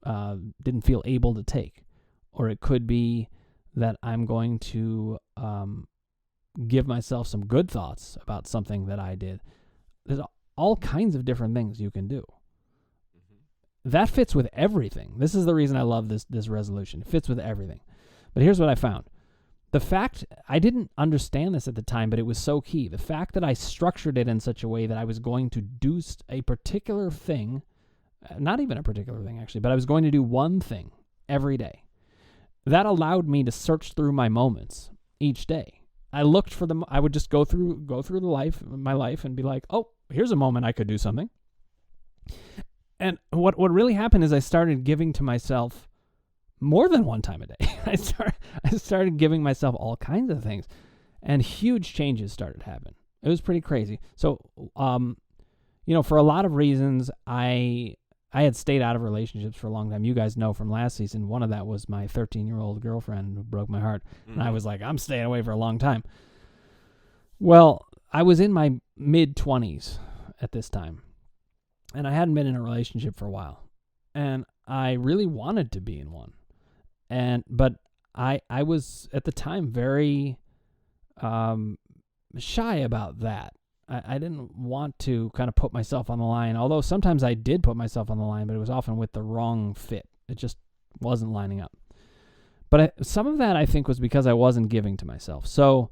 B: feel able to take. Or it could be that I'm going to give myself some good thoughts about something that I did. There's all kinds of different things you can do. Mm-hmm. That fits with everything. This is the reason I love this resolution. It fits with everything. But here's what I found. The fact, I didn't understand this at the time, but it was so key. The fact that I structured it in such a way that I was going to do a particular thing, not even a particular thing actually, but I was going to do one thing every day. That allowed me to search through my moments each day. I looked for them. I would just go through my life and be like, oh, here's a moment I could do something. And what really happened is I started giving to myself more than one time a day. I started giving myself all kinds of things, and huge changes started happening. It was pretty crazy. So, for a lot of reasons, I had stayed out of relationships for a long time. You guys know from last season, one of that was my 13-year-old girlfriend who broke my heart. Mm-hmm. And I was like, I'm staying away for a long time. Well, I was in my mid-20s at this time, and I hadn't been in a relationship for a while. And I really wanted to be in one. But I was, at the time, very shy about that. I didn't want to kind of put myself on the line, although sometimes I did put myself on the line, but it was often with the wrong fit. It just wasn't lining up. But some of that, I think, was because I wasn't giving to myself. So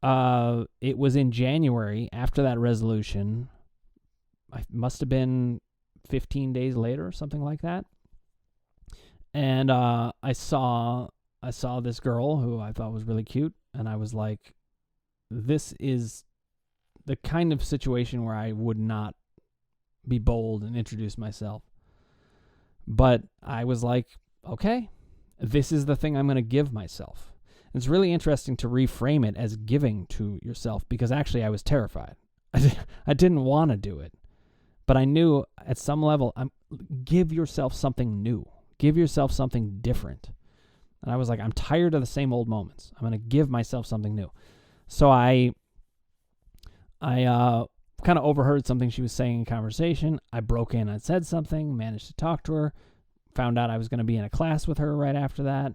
B: it was in January after that resolution. I must have been 15 days later or something like that. And I saw this girl who I thought was really cute, and I was like, this is the kind of situation where I would not be bold and introduce myself. But I was like, okay, this is the thing I'm going to give myself. It's really interesting to reframe it as giving to yourself, because actually I was terrified. I didn't want to do it. But I knew at some level, give yourself something new. Give yourself something different. And I was like, I'm tired of the same old moments. I'm going to give myself something new. So I kind of overheard something she was saying in conversation. I broke in and said something, managed to talk to her, found out I was going to be in a class with her right after that.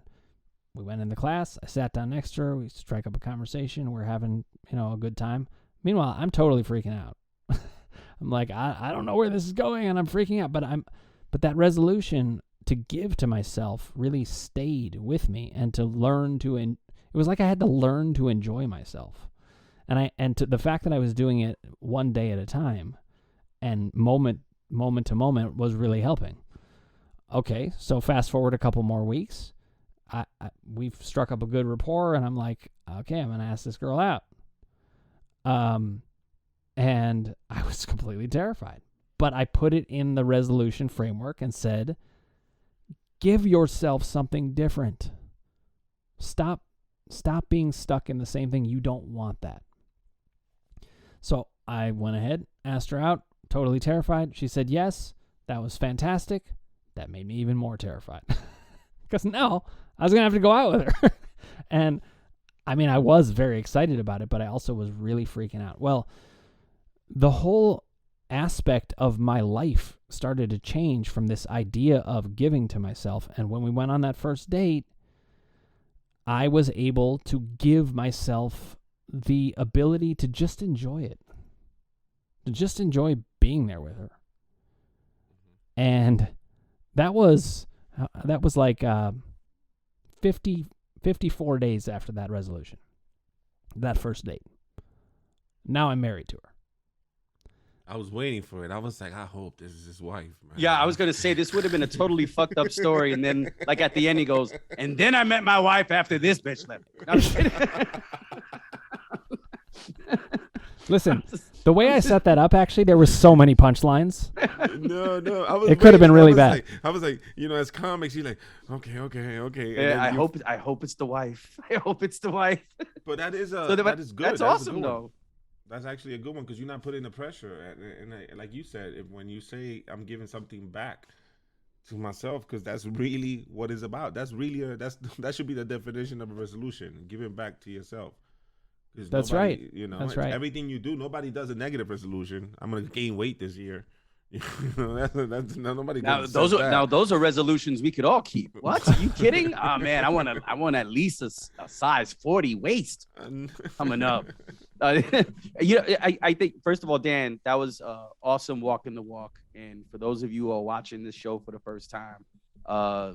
B: We went in the class. I sat down next to her. We strike up a conversation. We're having, a good time. Meanwhile, I'm totally freaking out. I'm like, I don't know where this is going, and I'm freaking out. But that resolution to give to myself really stayed with me, and to learn to, it was like I had to learn to enjoy myself. And to the fact that I was doing it one day at a time and moment to moment was really helping. Okay, so fast forward a couple more weeks. We've struck up a good rapport, and I'm like, okay, I'm going to ask this girl out. And I was completely terrified. But I put it in the resolution framework and said, give yourself something different. Stop being stuck in the same thing. You don't want that. So I went ahead, asked her out, totally terrified. She said yes. That was fantastic. That made me even more terrified. Because now I was going to have to go out with her. And I mean, I was very excited about it, but I also was really freaking out. Well, the whole aspect of my life started to change from this idea of giving to myself. And when we went on that first date, I was able to give myself the ability to just enjoy it, to just enjoy being there with her. And that was like 54 days after that resolution, that first date. Now I'm married to her.
A: I was waiting for it. I was like, I hope this is his wife, man.
C: Yeah, I was going to say this would have been a totally fucked up story. And then, like, at the end, he goes, and then I met my wife after this bitch left. No, I'm just kidding.
B: Listen, the way I set that up, actually, there were so many punchlines.
A: No.
B: It could have been really bad.
A: I was like, as comics, you're like, okay.
C: Yeah, I hope it's the wife. I hope it's the wife.
A: But that is
C: So
A: that is good.
C: That's awesome, though.
A: That's actually a good one, because you're not putting the pressure. And like you said, when you say I'm giving something back to myself, because that's really what it's about. That's really that should be the definition of a resolution: giving back to yourself.
B: That's right. That's right.
A: Everything you do, nobody does a negative resolution. I'm gonna gain weight this year. That's nobody.
C: Those are resolutions we could all keep. What? Are you kidding? Oh man, I want at least a size 40 waist coming up. I think, first of all, Dan, that was awesome walking the walk. And for those of you who are watching this show for the first time,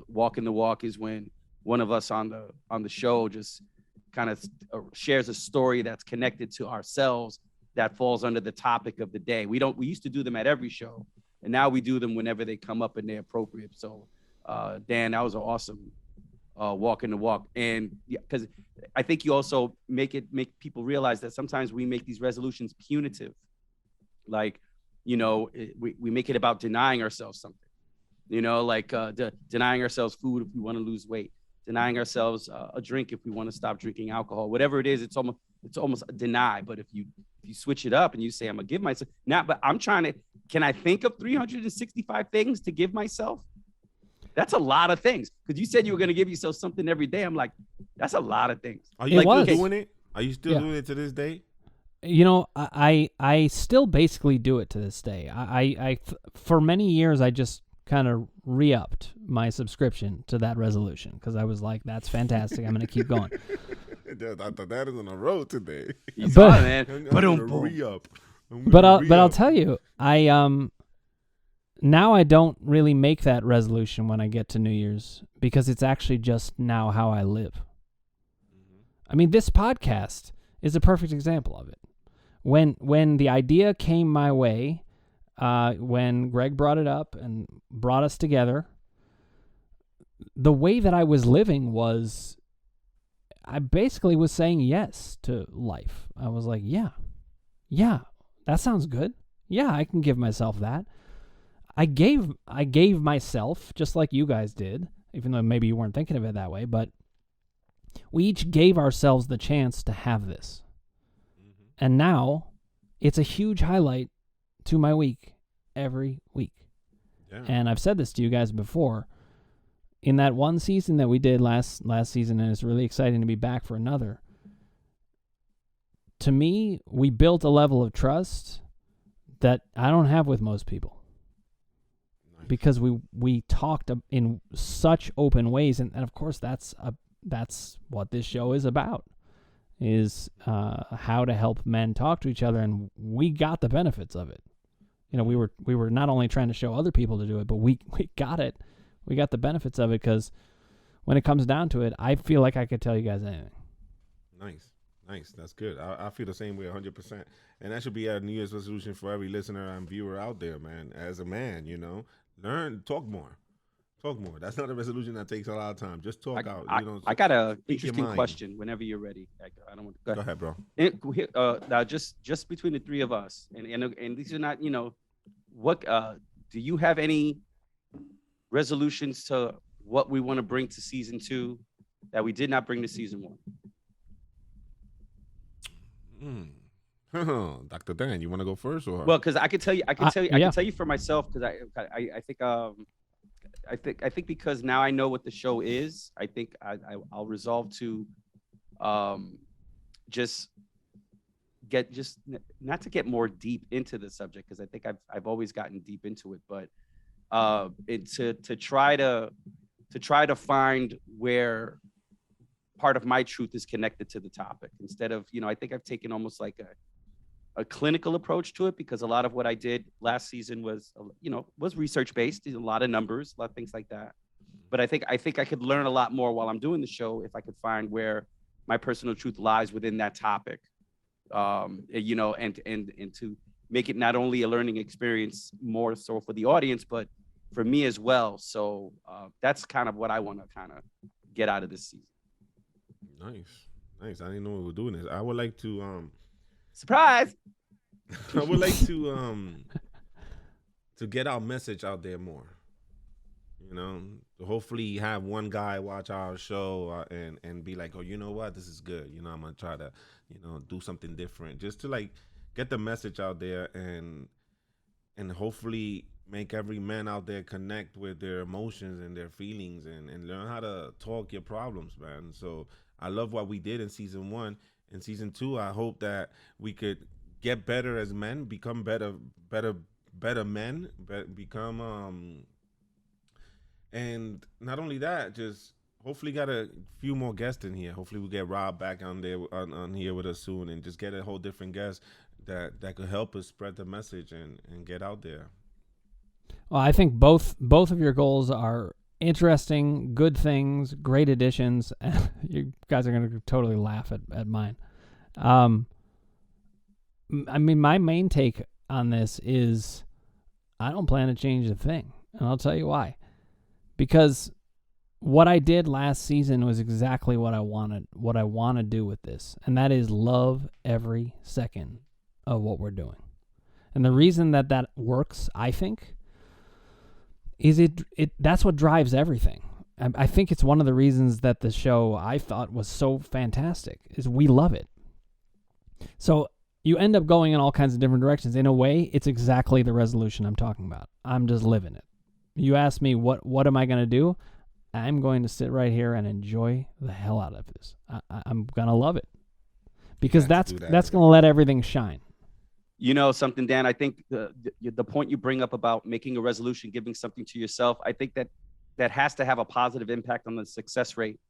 C: walking the walk is when one of us on the show just kind of shares a story that's connected to ourselves that falls under the topic of the day. We used to do them at every show, and now we do them whenever they come up and they're appropriate. So, Dan, that was an awesome walking the walk. And yeah, because I think you also make people realize that sometimes we make these resolutions punitive. Like, we make it about denying ourselves something, like denying ourselves food if we want to lose weight, denying ourselves a drink if we want to stop drinking alcohol, whatever it is. It's almost a deny. But if you switch it up and you say, I'm gonna give myself now, but can I think of 365 things to give myself? That's a lot of things. Because you said you were going to give yourself something every day. I'm like, that's a lot of things.
A: Are you doing it? Are you still doing it to this day?
B: I still basically do it to this day. I for many years, I just kind of re-upped my subscription to that resolution, because I was like, that's fantastic. I'm going to keep going.
A: I thought that is on the road today.
B: But,
C: man.
A: Re-up.
B: But I'll tell you, now I don't really make that resolution when I get to New Year's, because it's actually just now how I live. I mean, this podcast is a perfect example of it. When the idea came my way, when Greg brought it up and brought us together, the way that I was living was, I basically was saying yes to life. I was like, yeah, that sounds good. Yeah, I can give myself that. I gave myself, just like you guys did, even though maybe you weren't thinking of it that way, but we each gave ourselves the chance to have this. Mm-hmm. And now it's a huge highlight to my week every week. Yeah. And I've said this to you guys before. In that one season that we did last season, and it's really exciting to be back for another, to me, we built a level of trust that I don't have with most people. Nice. Because we talked in such open ways, and of course that's what this show is about, is how to help men talk to each other, and we got the benefits of it. You know, we were not only trying to show other people to do it, but we got it. We got the benefits of it, because when it comes down to it, I feel like I could tell you guys anything.
A: Nice. That's good. I feel the same way 100%. And that should be a New Year's resolution for every listener and viewer out there, man. As a man, talk more. That's not a resolution that takes a lot of time. Just talk out.
C: I got a interesting question whenever you're ready, Edgar. I don't want to
A: go ahead, bro.
C: Now, just between the three of us, and these are not, what do you have any resolutions to what we want to bring to season 2 that we did not bring to season
A: 1? Dr. Dan, you want to go first, or?
C: Well, because I can tell you for myself, because I think because now I know what the show is, I think I'll resolve to just not to get more deep into the subject, because I think I've always gotten deep into it, but to try to find where part of my truth is connected to the topic, instead of, I think I've taken almost like a clinical approach to it, because a lot of what I did last season was research based, a lot of numbers, a lot of things like that. But I think I could learn a lot more while I'm doing the show if I could find where my personal truth lies within that topic, and to make it not only a learning experience more so for the audience, but for me as well. So that's kind of what I want to kind of get out of this season.
A: Nice. I didn't know we were doing this. I would like to
C: surprise.
A: I would like to get our message out there more. To hopefully have one guy watch our show and be like, oh, you know what, this is good. I'm gonna try to do something different, just to like get the message out there and hopefully make every man out there connect with their emotions and their feelings and learn how to talk your problems, man. So I love what we did in season 1. In season 2, I hope that we could get better as men, become better men, become and not only that, just hopefully got a few more guests in here. Hopefully we get Rob back on there on here with us soon, and just get a whole different guest that could help us spread the message and get out there.
B: Well, I think both of your goals are interesting, good things, great additions. You guys are going to totally laugh at mine. I mean, my main take on this is I don't plan to change a thing, and I'll tell you why. Because what I did last season was exactly what I want to do with this, and that is love every second of what we're doing. And the reason that works, I think, is that's what drives everything. I think it's one of the reasons that the show I thought was so fantastic, is we love it. So you end up going in all kinds of different directions. In a way, it's exactly the resolution I'm talking about. I'm just living it. You ask me, what am I going to do? I'm going to sit right here and enjoy the hell out of this. I'm going to love it. Because that's going to let everything shine.
C: Something, Dan, I think the point you bring up about making a resolution, giving something to yourself, I think that has to have a positive impact on the success rate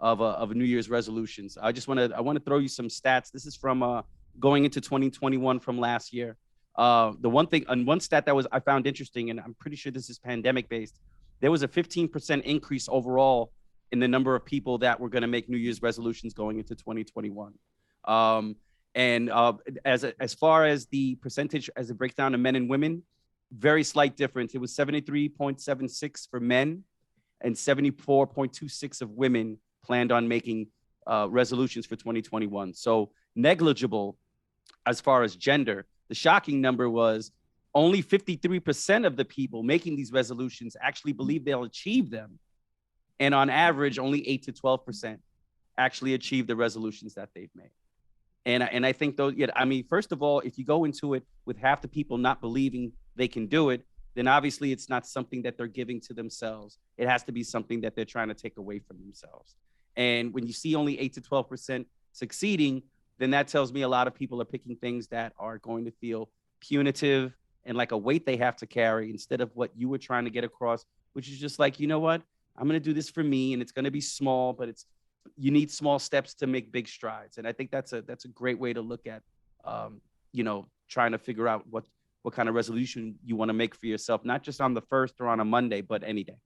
C: of New Year's resolutions. I want to throw you some stats. This is from going into 2021 from last year. The one stat that I found interesting, and I'm pretty sure this is pandemic based, there was a 15% increase overall in the number of people that were going to make New Year's resolutions going into 2021. And as far as the percentage, as it breaks down to men and women, very slight difference. It was 73.76 for men and 74.26 of women planned on making resolutions for 2021. So negligible as far as gender. The shocking number was only 53% of the people making these resolutions actually believe they'll achieve them. And on average, only 8 to 12% actually achieve the resolutions that they've made. And I think though, yeah, I mean, first of all, if you go into it with half the people not believing they can do it, then obviously it's not something that they're giving to themselves. It has to be something that they're trying to take away from themselves. And when you see only 8 to 12% succeeding, then that tells me a lot of people are picking things that are going to feel punitive and like a weight they have to carry instead of what you were trying to get across, which is just like, you know what, I'm going to do this for me, and it's going to be small, but you need small steps to make big strides. And I think that's a great way to look at, trying to figure out what kind of resolution you want to make for yourself, not just on the first or on a Monday, but any day.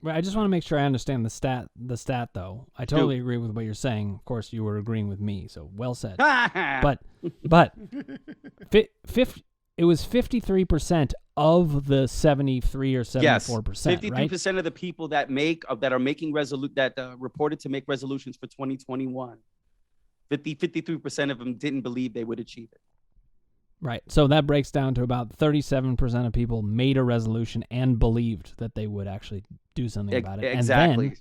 B: Right. I just want to make sure I understand the stat though. I totally agree with what you're saying. Of course, you were agreeing with me, so well said. but it was 53% of the 73 or 74%. Yes,
C: 53% of the people that are making reported to make resolutions for 2021. 53% of them didn't believe they would achieve it.
B: Right. So that breaks down to about 37% of people made a resolution and believed that they would actually do something about it.
C: Exactly.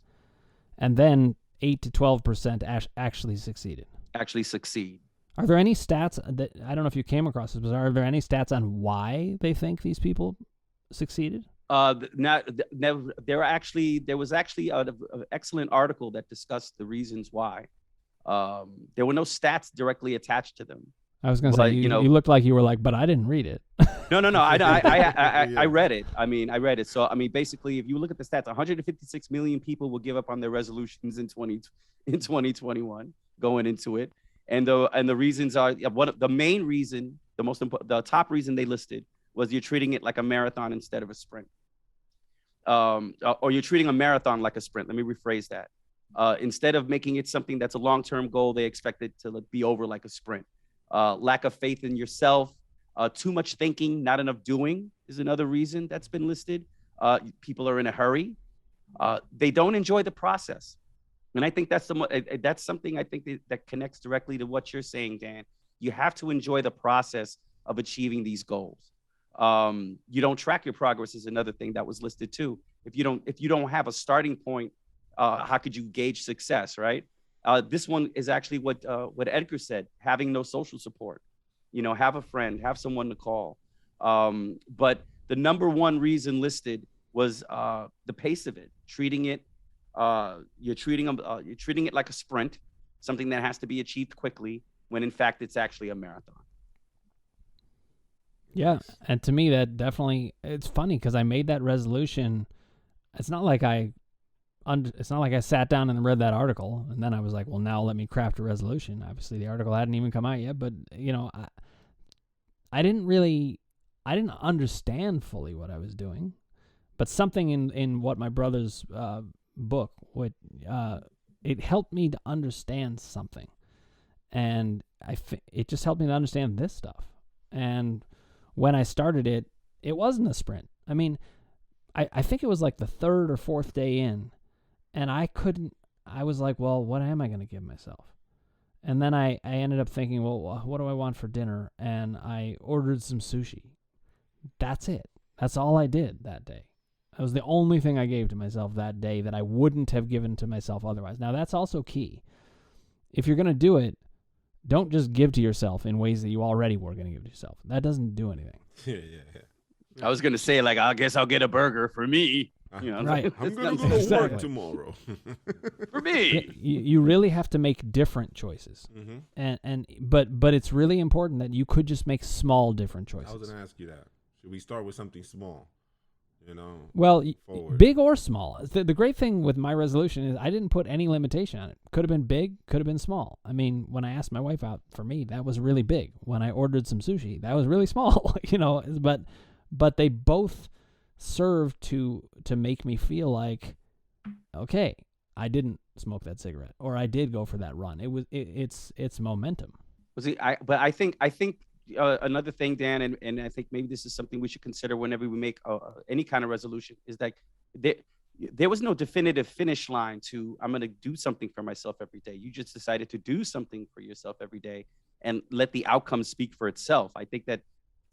B: And then 8 to 12% actually succeeded.
C: Actually succeed.
B: Are there any stats that, I don't know if you came across this, but are there any stats on why they think these people succeeded?
C: There was actually an excellent article that discussed the reasons why. There were no stats directly attached to them.
B: I was going to say, you looked like you were like, but I didn't read it.
C: No. I read it. I read it. So, basically, if you look at the stats, 156 million people will give up on their resolutions in 2021 going into it. And the reasons are, the main reason, the top reason they listed was you're treating it like a marathon instead of a sprint. Or you're treating a marathon like a sprint. Let me rephrase that. Instead of making it something that's a long-term goal, they expect it to be over like a sprint. Lack of faith in yourself, too much thinking, not enough doing is another reason that's been listed. People are in a hurry. They don't enjoy the process. And I think that's something I think that connects directly to what you're saying, Dan. You have to enjoy the process of achieving these goals. You don't track your progress is another thing that was listed too. If you don't have a starting point, how could you gauge success, right? This one is actually what Edgar said, having no social support. Have a friend, have someone to call. But the number one reason listed was the pace of it, treating it. You're treating it like a sprint, something that has to be achieved quickly, when in fact it's actually a marathon.
B: Yeah, and to me that definitely, it's funny because I made that resolution. It's not like I sat down and read that article and then I was like, well, now let me craft a resolution. Obviously, the article hadn't even come out yet, but I didn't understand fully what I was doing, but something in what my brother's book it helped me to understand something, and it just helped me to understand this stuff. And when I started it, it wasn't a sprint. I mean, I think it was like the third or fourth day in, and I was like, well, what am I going to give myself? And then I ended up thinking, well, what do I want for dinner? And I ordered some sushi. That's it. That's all I did that day. That was the only thing I gave to myself that day that I wouldn't have given to myself otherwise. Now, that's also key. If you're going to do it, don't just give to yourself in ways that you already were going to give to yourself. That doesn't do anything.
A: Yeah.
C: I was going to say, I guess I'll get a burger for me.
B: Right.
A: I'm going to go to work tomorrow.
C: For me.
B: You really have to make different choices.
A: Mm-hmm.
B: But it's really important that you could just make small different choices.
A: I was going to ask you that. Should we start with something small?
B: Well,
A: forward.
B: Big or small. The great thing with my resolution is I didn't put any limitation on it. Could have been big, could have been small. I mean, when I asked my wife out, for me, that was really big. When I ordered some sushi, that was really small. But they both serve to make me feel like, okay, I didn't smoke that cigarette, or I did go for that run. It's momentum.
C: I think another thing, Dan, and I think maybe this is something we should consider whenever we make any kind of resolution, is that there was no definitive finish line to I'm going to do something for myself every day. You just decided to do something for yourself every day and let the outcome speak for itself. I think that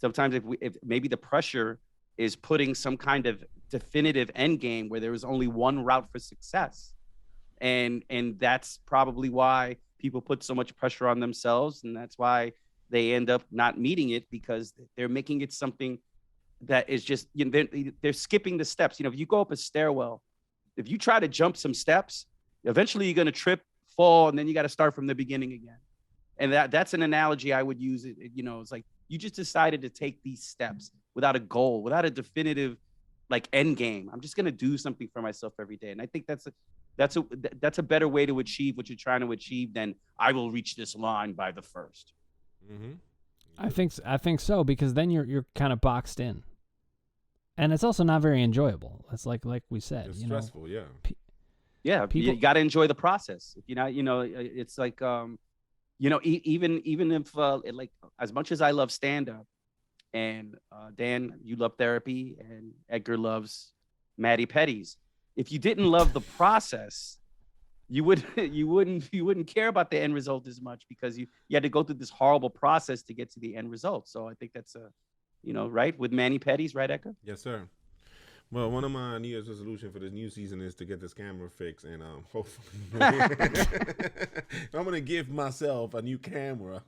C: sometimes if maybe the pressure is putting some kind of definitive end game where there is only one route for success. And that's probably why people put so much pressure on themselves. And that's why they end up not meeting it, because they're making it something that is just, they're skipping the steps. If you go up a stairwell, if you try to jump some steps, eventually you're going to trip, fall, and then you got to start from the beginning again. And that's an analogy I would use. It's like you just decided to take these steps without a goal, without a definitive end game. I'm just going to do something for myself every day. And I think that's a better way to achieve what you're trying to achieve than I will reach this line by the 1st.
B: Mm-hmm. I think so, because then you're kind of boxed in. And it's also not very enjoyable. It's like we said,
A: it's stressful, yeah.
C: People, you got to enjoy the process. If it's like, even if as much as I love stand-up, and Dan, you love therapy, and Edgar loves Matty Petties. If you didn't love the process, you wouldn't care about the end result as much, because you had to go through this horrible process to get to the end result. So I think that's right, with Manny Petties, right, Edgar?
A: Yes, sir. Well, one of my New Year's resolution for this new season is to get this camera fixed, and hopefully I'm gonna give myself a new camera.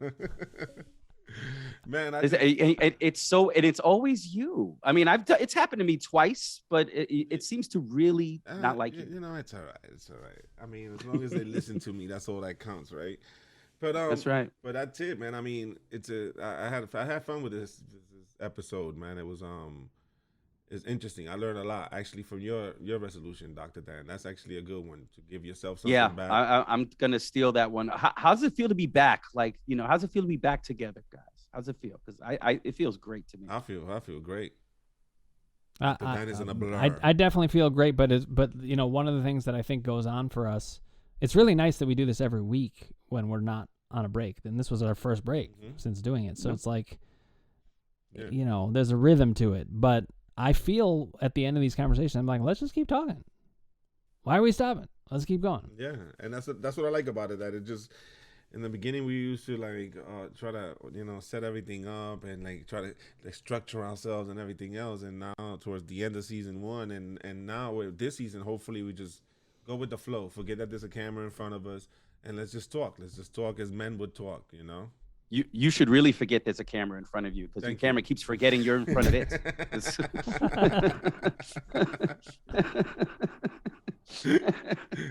A: Man, it's always you. I mean, it's happened to me twice, but it seems to really not like it. It's all right. It's all right. I mean, as long as they listen to me, that's all that counts, right? But
C: that's right.
A: But that's it, man. I mean, I had fun with this episode, man. It was it's interesting. I learned a lot actually from your resolution, Dr. Dan. That's actually a good one, to give yourself something back.
C: I'm gonna steal that one. How's it feel to be back? How's it feel to be back together, guys? How's it feel? Because it feels great to me.
A: I feel great. Dan isn't a blur.
B: I definitely feel great, but one of the things that I think goes on for us, it's really nice that we do this every week when we're not on a break. And this was our first break since doing it, so it's like, there's a rhythm to it. But I feel at the end of these conversations, I'm like, let's just keep talking. Why are we stopping? Let's keep going.
A: Yeah, and that's what I like about it. That it just, in the beginning, we used to try to set everything up and try to structure ourselves and everything else. And now towards the end of season 1, and now with this season, hopefully we just go with the flow. Forget that there's a camera in front of us, and let's just talk. Let's just talk as men would talk.
C: You should really forget there's a camera in front of you, because your camera keeps forgetting you're in front of it.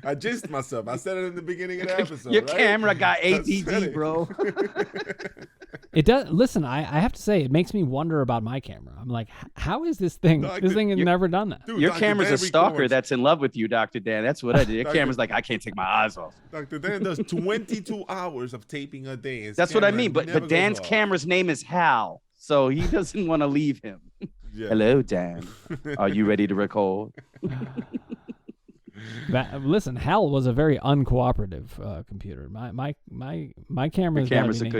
A: I jinxed myself. I said it in the beginning of the episode.
C: Your camera got ADD, bro.
B: It does. Listen, I have to say, it makes me wonder about my camera. I'm like, how is this thing? This thing has never done that.
C: Dude, your camera's a stalker that's in love with you, Dr. Dan. That's what I did. Your camera's like, I can't take my eyes off.
A: Dr. Dan does 22 hours of taping a day.
C: That's what I mean. But Dan's camera's name is Hal, so he doesn't want to leave him. Yeah. Hello, Dan. Are you ready to record?
B: Listen, Hal was a very uncooperative computer. My camera's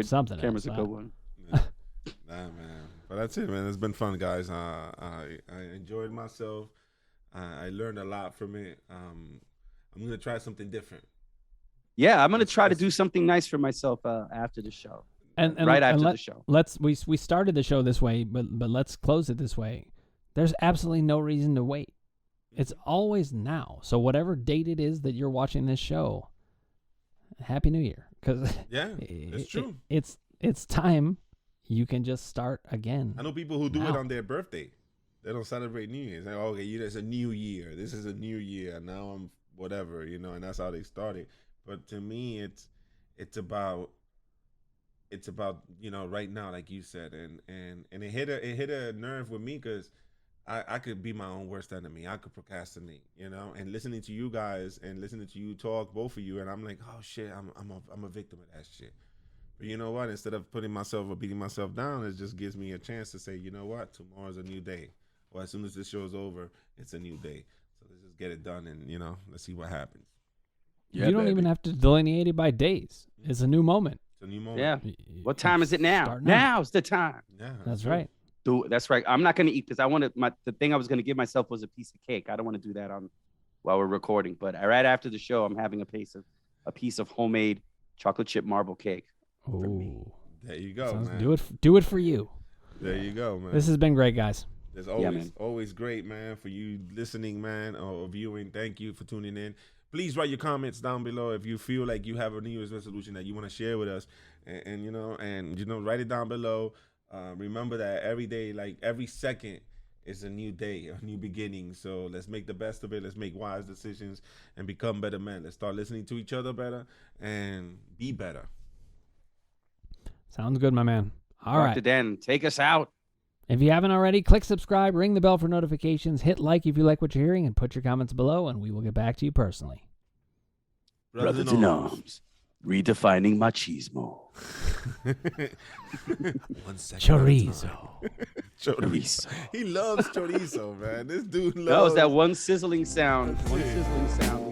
B: something.
C: Camera's a good one.
A: Nah, man. But that's it, man. It's been fun, guys. I enjoyed myself. I learned a lot from it. I'm gonna try something different.
C: Yeah, I'm gonna try to do something nice for myself after the show.
B: And after the show. We started the show this way, but let's close it this way. There's absolutely no reason to wait. It's always now. So whatever date it is that you're watching this show, Happy New Year. Because
A: it's true.
B: It's time. You can just start again.
A: I know people who do it on their birthday. They don't celebrate New Year's. Like, okay, it's a new year. This is a new year. Now I'm whatever, and that's how they started. But to me, it's about right now, like you said, and it hit a nerve with me, because I could be my own worst enemy. I could procrastinate, and listening to you guys and listening to you talk, both of you, and I'm like, oh shit, I'm a victim of that shit. But you know what? Instead of putting myself or beating myself down, it just gives me a chance to say, you know what? Tomorrow's a new day. Or as soon as this show's over, it's a new day. So let's just get it done, and let's see what happens.
B: you don't even have to delineate it by days. It's a new moment.
A: It's a new moment.
C: Yeah. What time is it now?
B: Start now.
C: Now's the time.
A: Yeah,
B: That's right.
C: That's right. I'm not going to eat because I wanted the thing I was going to give myself was a piece of cake. I don't want to do that while we're recording. But right after the show, I'm having a piece of homemade chocolate chip marble cake.
B: Ooh.
A: There you go, man.
B: Do it for you.
A: There you go, man.
B: This has been great, guys.
A: It's
C: man.
A: always great, man, for you listening, man, or viewing. Thank you for tuning in. Please write your comments down below if you feel like you have a New Year's resolution that you want to share with us, and write it down below. Remember that every day, like every second, is a new day, a new beginning. So let's make the best of it. Let's make wise decisions and become better men. Let's start listening to each other better and be better.
B: Sounds good, my man. All right.
C: Dr. Dan, take us out.
B: If you haven't already, click subscribe, ring the bell for notifications, hit like if you like what you're hearing, and put your comments below, and we will get back to you personally.
C: Brothers in arms, redefining machismo.
A: 1 second.
B: Chorizo.
C: Chorizo.
A: He loves chorizo, man. This dude loves.
C: That was that one sizzling sound. One sizzling sound.